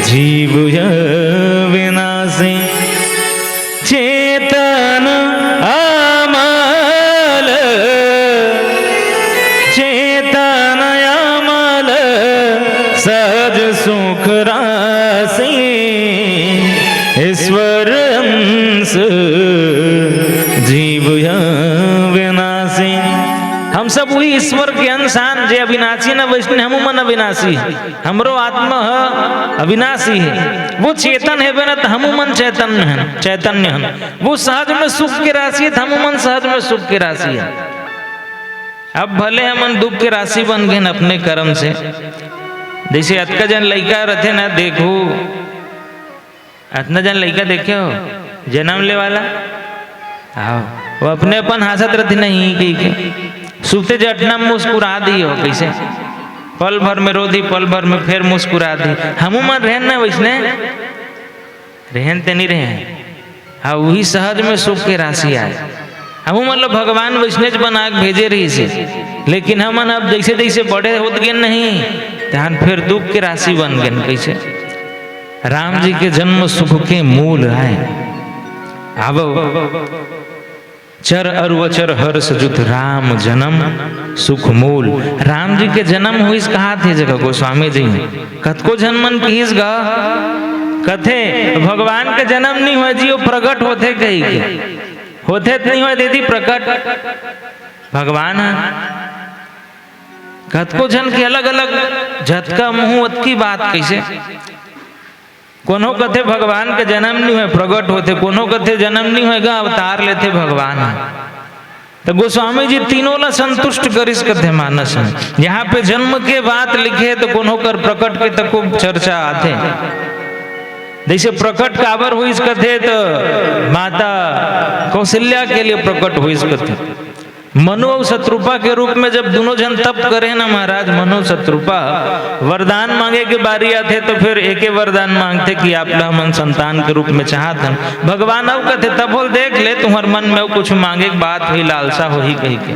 जीव विनाशी चेतन अमल चेतन अमल सहज सुख राशि ईश्वर जीव विनाशी। हम सब वही ईश्वर के इंसान जे अविनाशी न वैष्णव हम मन अविनाशी, हमरो आत्मा अविनाशी है। वो चेतन है बना तो हम मन चैतन्य है। वो सहज में सुख की राशि है, हम मन सहज में सुख की राशि है। अब भले हम दुख की राशि बन गए अपने कर्म से। जैसे अतका जन लड़का रहते ना, देखो अतना जन लड़का देखे हो जन्म ले वाला, वो अपने अपन हासत रहते नहीं कि सुते जटना मुस्कुरा दी हो कैसे, पल भर में रो दी, पल भर में फिर मुस्कुरा दी। हमू मन रहन ना वैसने रहन ते नहीं रहे, हाँ वही सहज में सुख के राशि आए। हम मतलब भगवान वैष्णव बना के भेजे रही से, लेकिन हम अब जैसे जैसे बड़े होते गए नहीं तहन फिर दुख के राशि बन गए। कैसे राम जी के जन्म सुख के मूल है। अब चर अरुवचर हर्ष जुत राम जन्म सुख मूल। राम जी के जन्म हुई कहा थे जगह गोस्वामी जी कतको जन्मन कीस गा कथे भगवान के जन्म नहीं हुआ जी, वो प्रकट होते कही के होते नहीं हुआ दीदी प्रकट भगवान है। कतको जन के अलग अलग झटका मुहूर्त की बात कैसे, कोनो कथे भगवान के जन्म नहीं हुए प्रकट होते, कोनो कथे जन्म नहीं होएगा अवतार लेते भगवान है। तो गोस्वामी जी तीनों ला संतुष्ट करिस कथे मानस है। यहाँ पे जन्म के बात लिखे तो कोनो कर प्रकट के तक खूब चर्चा आते। जैसे प्रकट काबर हुई कथे तो माता कौशल्या के लिए प्रकट हुई कथे। मनु और शत्रुपा के रूप में जब दोनों जन तप करे ना महाराज, मनु शत्रुपा वरदान मांगे के बारी आते तो फिर एक ही वरदान मांगते कि आप मन संतान के रूप में चाहतन। भगवान अब कहते तब बोल देख ले तुम्हारे मन में कुछ मांगे की बात हुई लालसा हो ही कही के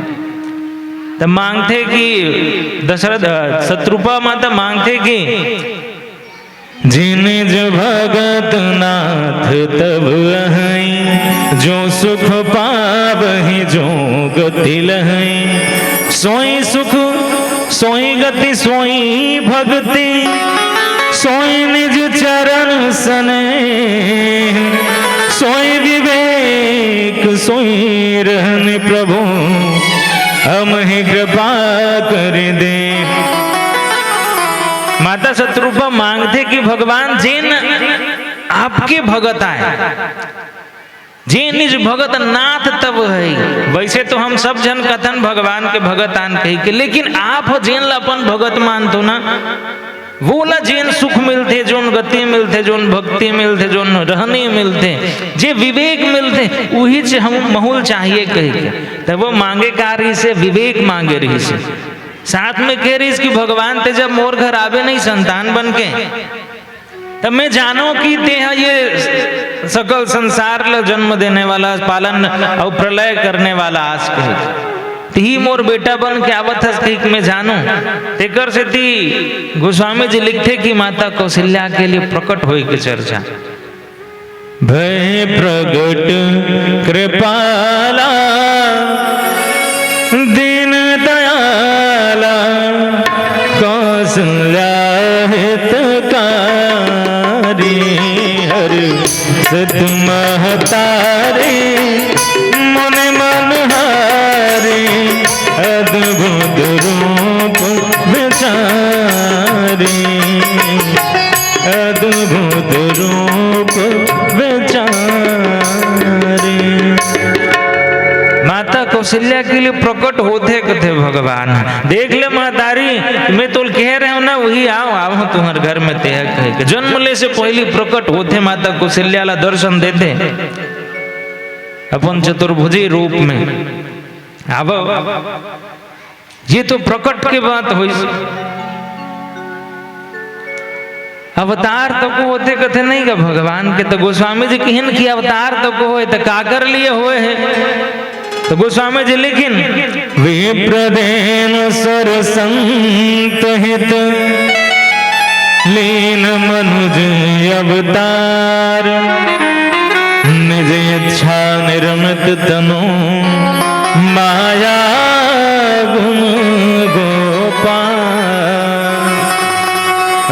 तब मांगते कि दशरथ शत्रुपा माता मांगते कि जिने जो भगत नाथ तब अहै जो सुख पावहि जो गति लहै। सोई सुख सोई गति सोई भक्ति सोई निज चरण सने। सोई विवेक सोई रहन प्रभु हम ही कृपा कर दे। माता शत्रुपा मांगते कि भगवान जिन आपके भगत आए, जिन निज भगत नाथ तब है। वैसे तो हम सब जन कथन भगवान के भगत आन कही के, लेकिन आप जिन अपन भगत मानतो ना वो ला जिन सुख मिलते, जोन गति मिलते, जोन भक्ति मिलते, जोन रहने मिलते, जे विवेक मिलते वही से हम महूल चाहिए कही के। तब वो मांगे का रही से विवेक मांगे रही से, साथ में कह रही कि भगवान ते जब मोर घर आवे नहीं संतान बन के तब मैं जानो कि ते ये सकल संसार ला जन्म देने वाला, पालन और प्रलय करने वाला आज कही ही मोर बेटा बन के आवत है कही मैं जानो। तेकर से ती गोस्वामी जी लिखते कि माता कौशल्या के लिए प्रकट होई के चर्चा। भय प्रगट कृपाला दीन दयाला कौशल्या हितकारी हर सत महतारी मन मनहारी अद्भुत रूप विचारी अद्भुत रूप विचारी। माता कौशल्या के लिए प्रकट होते कथे भगवान। देख ले महतारी मैं तो कह रहे हो ना वही आओ आओ तुम्हारे घर में तेह कह के जन्म ले से पहले प्रकट होते माता कौशल्या ला दर्शन देते अपन चतुर्भुजी रूप में। अब ये तो प्रकट की बात हुई। अवतार तो को होते कथे नहीं का भगवान के। तो गोस्वामी जी कहन की अवतार तो को होए तो काकर लिए हुए है। तो गोस्वामी जी लिखिन विप्रदेन सर संत हित लीन मनुज अवतार निज इच्छा निर्मित तनु माया गुण गोपाल।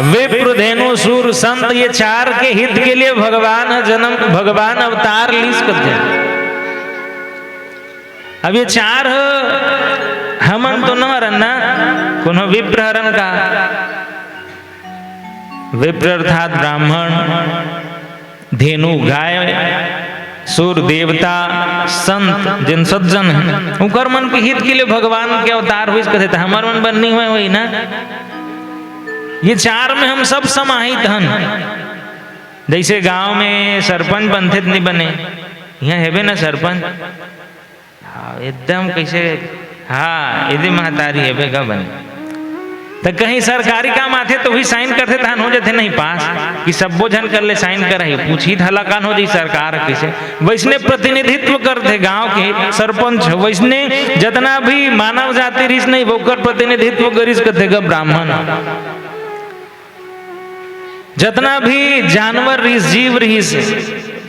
विप्रधेनु सूर संत ये चार के हित के लिए भगवान जन्म भगवान अवतार लीस करते। अब ये चार हमन तो न रन्ना कोनो विप्रहरण का विप्र अर्थात ब्राह्मण, धेनु गाय, सूर देवता, संत जिन सज्जन है उनकर मन के हित के लिए भगवान के अवतार हुई कहते। हमार मन बननी हुए हुई ना ये चार में हम सब समाहित हन। जैसे गांव में सरपंच बनते नहीं बने, यहाँ है ना सरपंच एकदम कैसे हाँ यदि महतारी है बेगा बने तो कहीं सरकारी काम आते तो भी साइन करते धान हो जाते नहीं पास कि सब बोझन कर ले साइन कर पूछी थला कान हो जाए सरकार किसे वैसने प्रतिनिधित्व करते गांव के सरपंच वैसने जितना भी मानव जाति रिस नहीं वोकर प्रतिनिधित्व करिस करते गा ब्राह्मण जितना भी जानवर रिस जीव रिस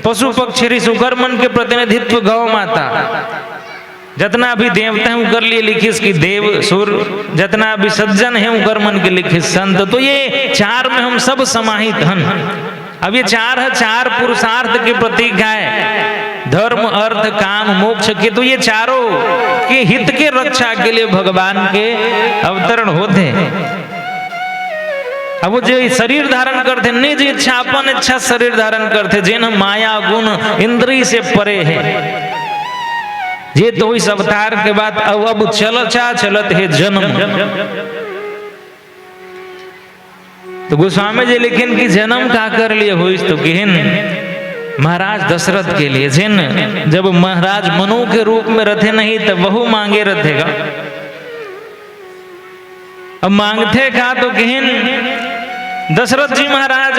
पशु पक्षी रिस उकर मन के प्रतिनिधित्व गौ माता जितना भी देवता है उनकर लिए लिखिस कि देव सुर जितना भी सज्जन है उनकर मन के लिखिस संत। तो ये चार में हम सब समाहित हैं। अब ये चार है, चार पुरुषार्थ के प्रतीक है, धर्म अर्थ काम मोक्ष के। तो ये चारों के हित के रक्षा के लिए भगवान के अवतरण होते। अब वो जो शरीर धारण करते निज इच्छा अपन इच्छा शरीर धारण करते जिन माया गुण इंद्रिय से परे है। ये तो इस अवतार के बाद अब चलत है जन्म। तो गोस्वामी जी लिखिन कि जन्म का कर लिए हो तो किहन महाराज दशरथ के लिए जिन जब महाराज मनु के रूप में रथे नहीं तो बहु मांगे रहेगा। अब मांगते का तो किहन दशरथ जी महाराज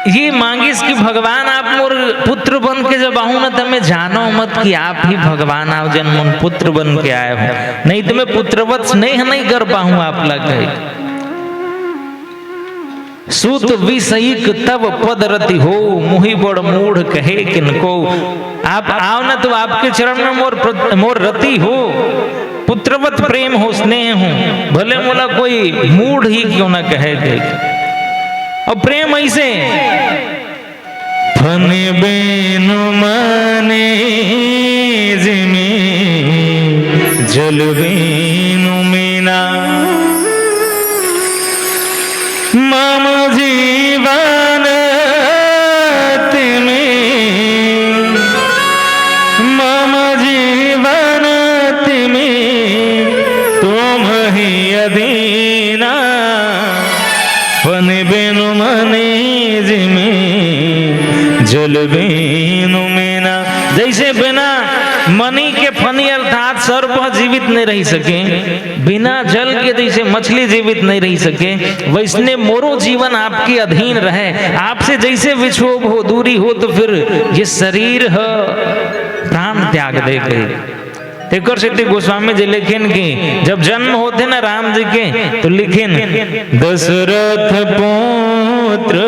ये मांगिस कि भगवान आप मोर पुत्र बन के जब आऊं ना तो मैं जानो मत कि आप ही भगवान आओ जन मन पुत्र बन के आए हो, नहीं तो मैं पुत्रवत स्नेह नहीं कर पाऊं आप लगे। सूत विषयिक तब पद रति हो मुहि बड़ मूढ़ कहे किनको। आप आओ ना तो आपके चरण में मोर रति हो, पुत्रवत प्रेम हो स्नेह हो, भले मोला कोई मूढ़ ही क्यों ना कहे थे। और प्रेम ऐसे फन बेनु मने जिमी जल बेनु मीना मम जीवन तिमी मम जीवन तिमी तुम ही अधीना फन बेनु मने जिमी जल बेनु मीना। जैसे बिना मनी के फनी अर्थात सर्प जीवित नहीं रह सके, बिना जल के जैसे मछली जीवित नहीं रह सके, वैसने मोरो जीवन आपके अधीन रहे। आपसे जैसे विक्षोभ हो दूरी हो तो फिर ये शरीर है प्राण त्याग दे गए। तेकर सिद्धि गोस्वामी जी लिखिन की जब जन्म होते ना राम जी के तो लिखिन दशरथ पुत्र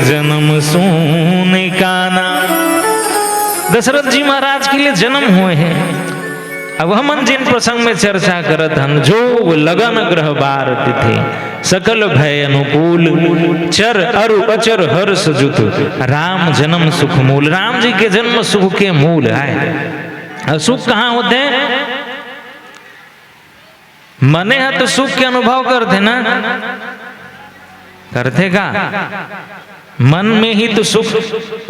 जन्म सोने काना। दशरथ जी महाराज के लिए जन्म हुए हैं। अब हम जिन प्रसंग में चर्चा करत हन जो लगन ग्रह बार तिथि सकल भय अनुकूल चर अरु अचर हर्ष जुत राम जन्म सुख मूल। राम जी के जन्म सुख के मूल है। सुख कहाँ होते हैं? मने है तो सुख के अनुभव करते ना, करते का मन में ही तो सुख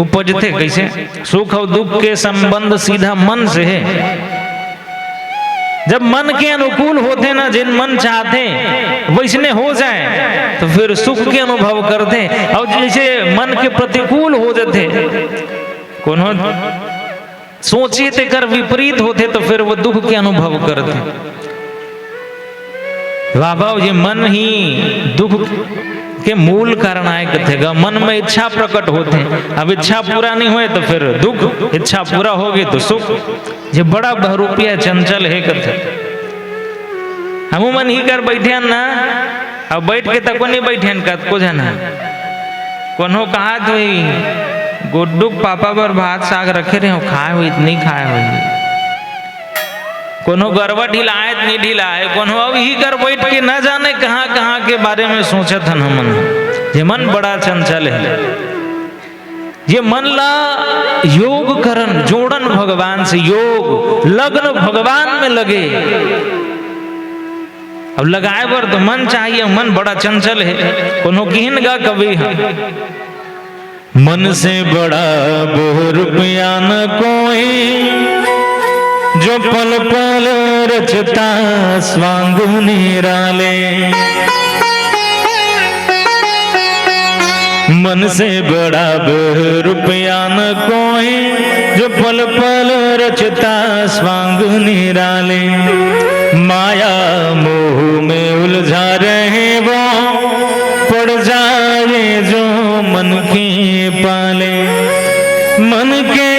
उपजते। कैसे? सुख और दुख के संबंध सीधा मन से है। जब मन के अनुकूल होते ना, जिन मन चाहते वैसने हो जाए तो फिर सुख के अनुभव करते। और जैसे मन के प्रतिकूल हो जाते कोनो सोचे ते कर विपरीत होते तो फिर वो दुख के अनुभव करते। बाबा ये मन ही दुख के मूल कारण आए कथेगा। मन में इच्छा प्रकट होते, अब इच्छा पूरा नहीं हुए तो फिर दुख, इच्छा पूरा होगी तो सुख। ये बड़ा बहुरूपिया चंचल है कथे। हम मन ही कर बैठे ना, अब बैठ के तक नहीं बैठे कत को जाना कोनो कहा तो गुड्डू पापा पर भात साग रखे रहे हो खाए हुई इतनी खाए हुई कोनो गरबा ढिलाए नहीं ढिलाए कोनो अब ही कर बैठ के न जाने कहाँ कहाँ के बारे में सोचत हन हमन। ये मन बड़ा चंचल है। ये मन ला योग करन जोड़न भगवान से, योग लग्न भगवान में लगे। अब लगाए बर तो मन चाहिए, मन बड़ा चंचल है। कोनो किहन गा कवि है मन से बड़ा बहु रुपया न कोई जो पल पल रचता स्वांग निराले। मन से बड़ा रुपया न कोई, जो पल पल रचता स्वांग निराले। माया मोह में उलझा रहे वो, पड़ जाए जो मन के पाले। मन के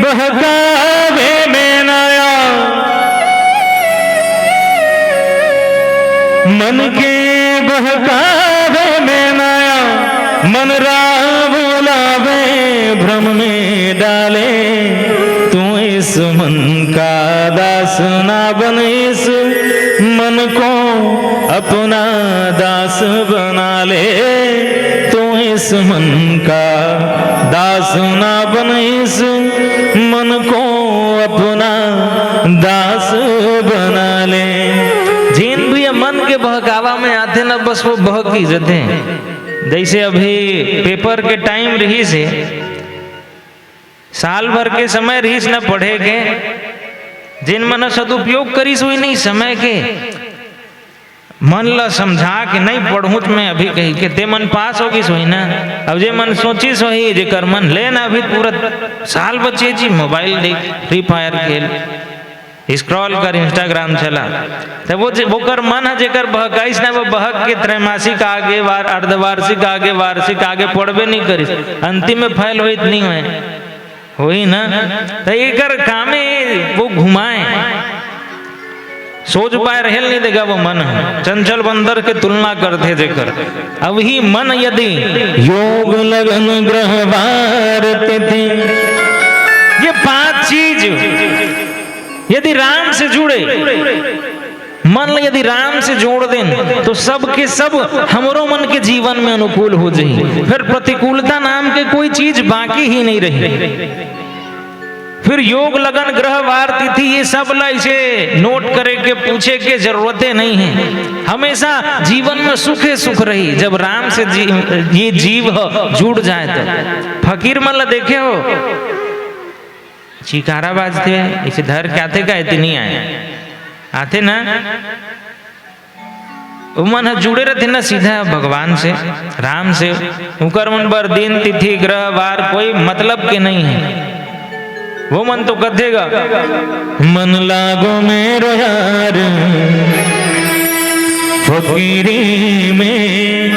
बहकावे में नया, मन के बहकावे में नया, मन राह बुलावे भ्रम में डाले। तू इस मन का दास ना बन, इस मन को अपना दास बना ले। तू इस मन का दास ना बन, इस मन को अपना दास बना ले। जिन भी मन के बहकावा में आते ना, बस वो बहक ही जाते हैं। जैसे अभी पेपर के टाइम रही से साल भर के समय रहीस न पढ़े के, जिन मन सदुपयोग करीस हुई नहीं समय के, मन ला समझा के नहीं पढ़ूं मैं अभी कही के ते मन पास होगी सोई ना। अब जे मन सोची सोही जेकर मन लेना अभी पूरा साल बचे जी मोबाइल देख, फ्री फायर खेल, स्क्रॉल कर, इंस्टाग्राम चला, तो वो कर मन है जेकर बहकाइस ना, वो बहक के त्रैमासिक आगे, अर्धवार्षिक आगे, वार्षिक आगे पढ़बे नहीं करिस, अंतिम में फैल होइत नहीं होई ना। तो एकर कामे वो घुमाए, सोच पाए रहल नहीं देगा वो मन है। चंचल बंदर के तुलना करते जेकर। अब ही मन यदि योग लगन ग्रह वारते थे, ये 5 चीज यदि राम से जुड़े, मन यदि राम से जोड़ दें तो सब के सब हमरो मन के जीवन में अनुकूल हो जाए। फिर प्रतिकूलता नाम के कोई चीज बाकी ही नहीं रही। फिर योग लगन ग्रह वार तिथि ये सब ला इसे नोट करे के पूछे के जरूरतें नहीं है। हमेशा जीवन में सुख ही सुख रही जब राम से ये जीव जुड़ जाए तो। फकीर मन ला देखे हो चिकारा बाजते इसे धर के आते का इतनी आए आते ना, मन जुड़े रहते ना सीधा भगवान से, राम से। उकर मन पर दिन तिथि ग्रह वार कोई मतलब के नहीं है। वो मन तो कथेगा मन लागो मेरो यार फकीरी में,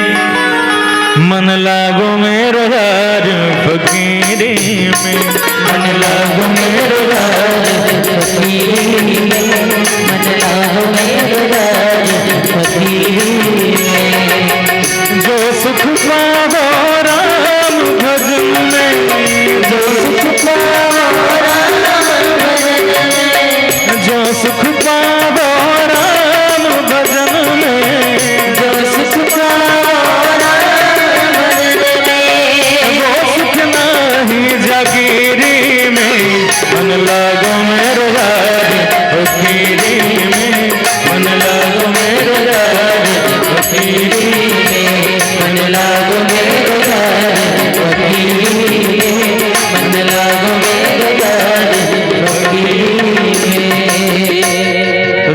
मन लागो मेरो यार फकीरी में, मन लागो मेरो यार फकीरी में, मन लागो मेरो यार फकीरी में। जो सुख पावो राम भजन में, जो सुख पावो सुख पावो राम भजन में, जो सुख पावो राम भजन में, वो सुख नहीं जागीरी में। मन लागो मेरो यार फकीरी में, मन लागो मेरो यार फकीरी में, मन लागो मेरो यार फकीरी में, मन लागो मेरो यार फकीरी में।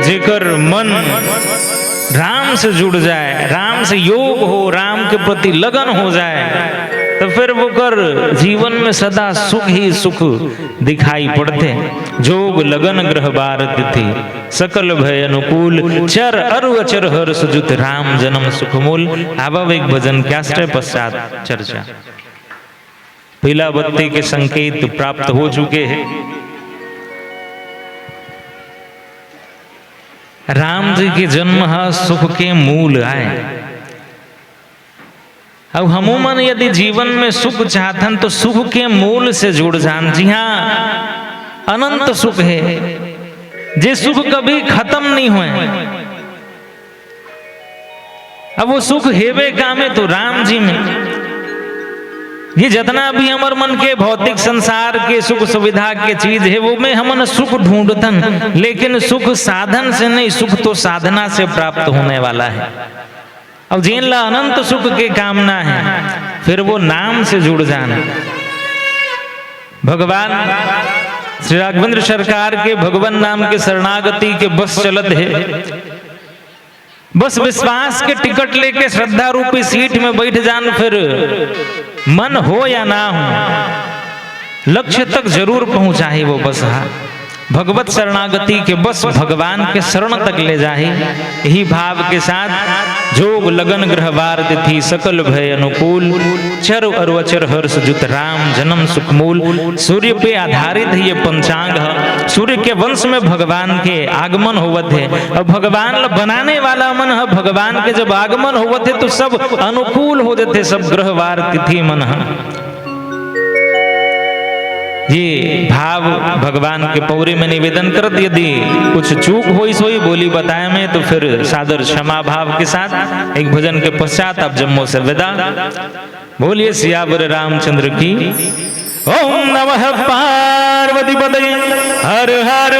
जेकर मन राम से जुड़ जाए, राम से योग हो, राम के प्रति लगन हो जाए, तो फिर वो कर जीवन में सदा सुख ही सुख दिखाई पड़ते। जोग लगन ग्रह बार तिथि सकल भय अनुकूल, चर अरु अचर हर्ष जुत राम जन्म सुखमूल। अब एक भजन कैस्ट्रे पश्चात चर्चा। पीला बत्ती के संकेत प्राप्त हो चुके हैं। राम जी के जन्म सुख के मूल आए। अब हमूमन यदि जीवन में सुख चाहतन तो सुख के मूल से जुड़ जान। जी हाँ, अनंत सुख है, जे सुख कभी खत्म नहीं हुए। अब वो सुख हेवे का में तो राम जी में। ये जितना भी हमार मन के भौतिक संसार के सुख सुविधा के चीज है वो में हमन सुख ढूंढतन, लेकिन सुख साधन से नहीं, सुख तो साधना से प्राप्त होने वाला है। अब जिन ला अनंत सुख के कामना है फिर वो नाम से जुड़ जाना। भगवान श्री राघवेंद्र सरकार के भगवान नाम के शरणागति के बस चलत है। बस विश्वास के टिकट लेके श्रद्धा रूपी सीट में बैठ जान, फिर मन हो या ना हो, लक्ष्य तक जरूर पहुंचा है वो बस। भगवत शरणागति के बस भगवान के शरण तक ले जाए। यही भाव के साथ जोग लगन ग्रहवार तिथि सकल भय अनुकूल, चर और अचर हर्ष जुत राम जन्म सुखमूल। सूर्य पे आधारित है ये पंचांग है। सूर्य के वंश में भगवान के आगमन होवत है और भगवान बनाने वाला मन है। भगवान के जब आगमन होवत है तो सब अनुकूल हो जाते, सब ग्रहवार तिथि मन है। ये भाव भगवान के पौरे में निवेदन करत। यदि कुछ चूक होई सोई बोली बताए में तो फिर सादर क्षमा भाव के साथ एक भजन के पश्चात आप जम्मू से विदा। बोलिए सियावर रामचंद्र की। ओम नमः पार्वती पतये हर हर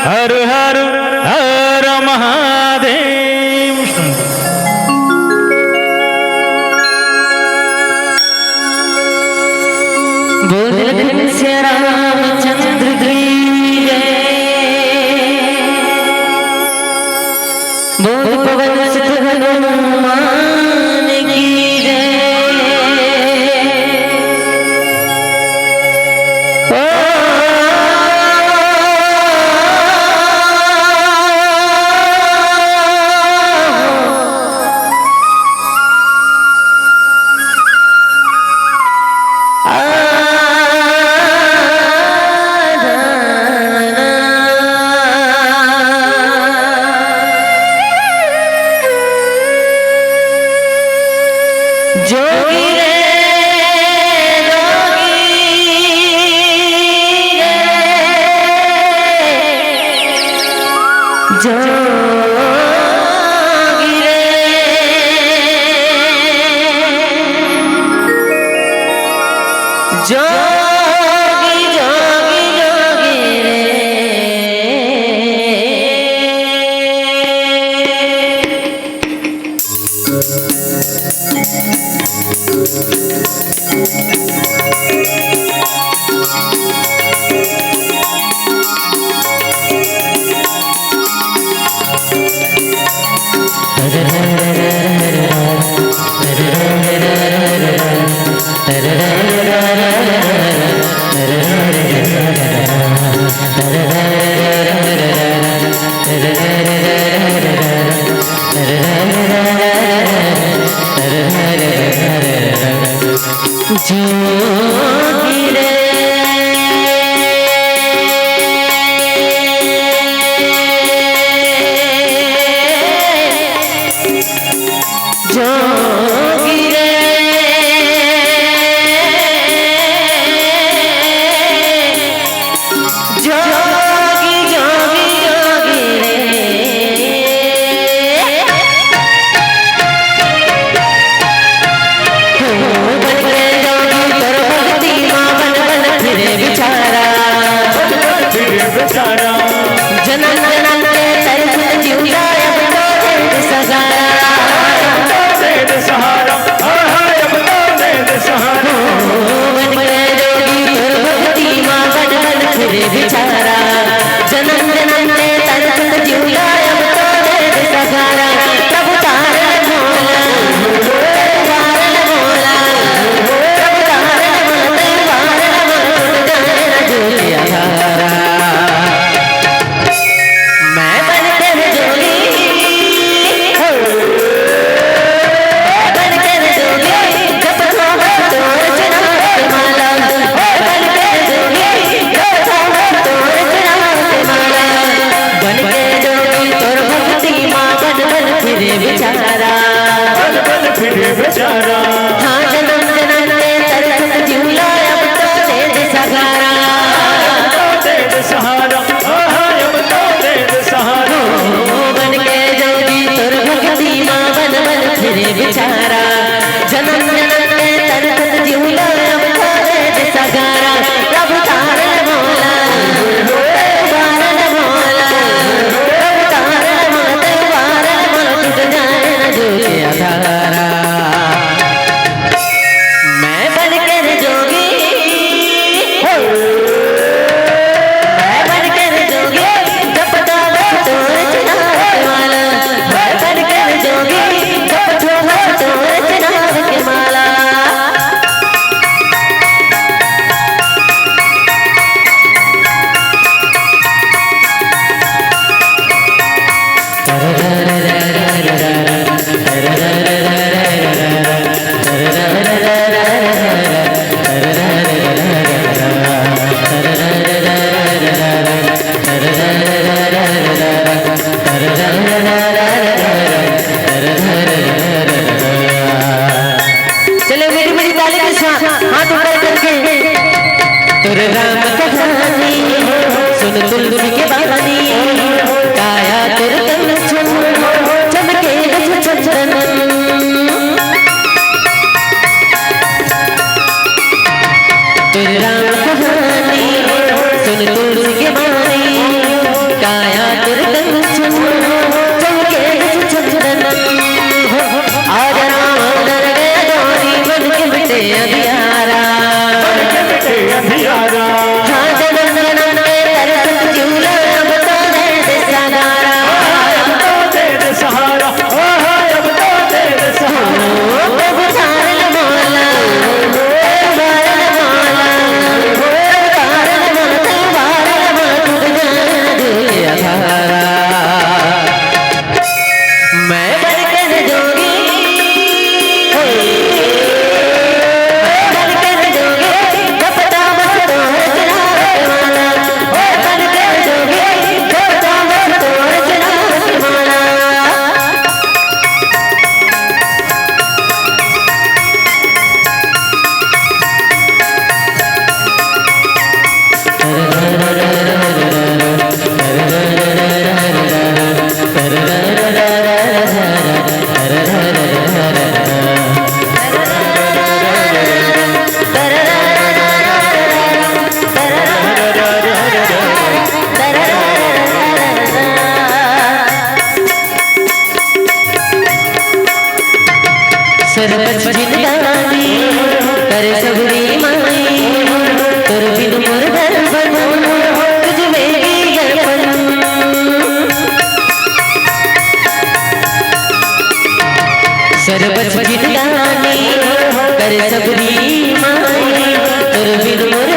हर हर हर महादेव। रामचंद्र की जय, बोल पवन सुत हनुमान की जय। काया दुर्दर्शन चमके चंदन आज राम अंदर गए डोरी बन के मिटे अंधियारा हाँ जगन में दर्शन झूला अब तो दे दे सहारा प्रभु तारल मौला तारल मौला तारल मौला तारल मौला दे अधारा मैं बनकर जोगी बनकर जोगी कपड़ा बस तोड़ चढ़ाने वाला बनकर जोगी कपड़ा बस तोड़ चढ़ाने वाला सरपंच जिंदानी कर सबरी माई तुर बिन मोर घर बनो तुझ मेरी गरपन सरपंच जिंदानी कर सबरी माई तुर बिन मोर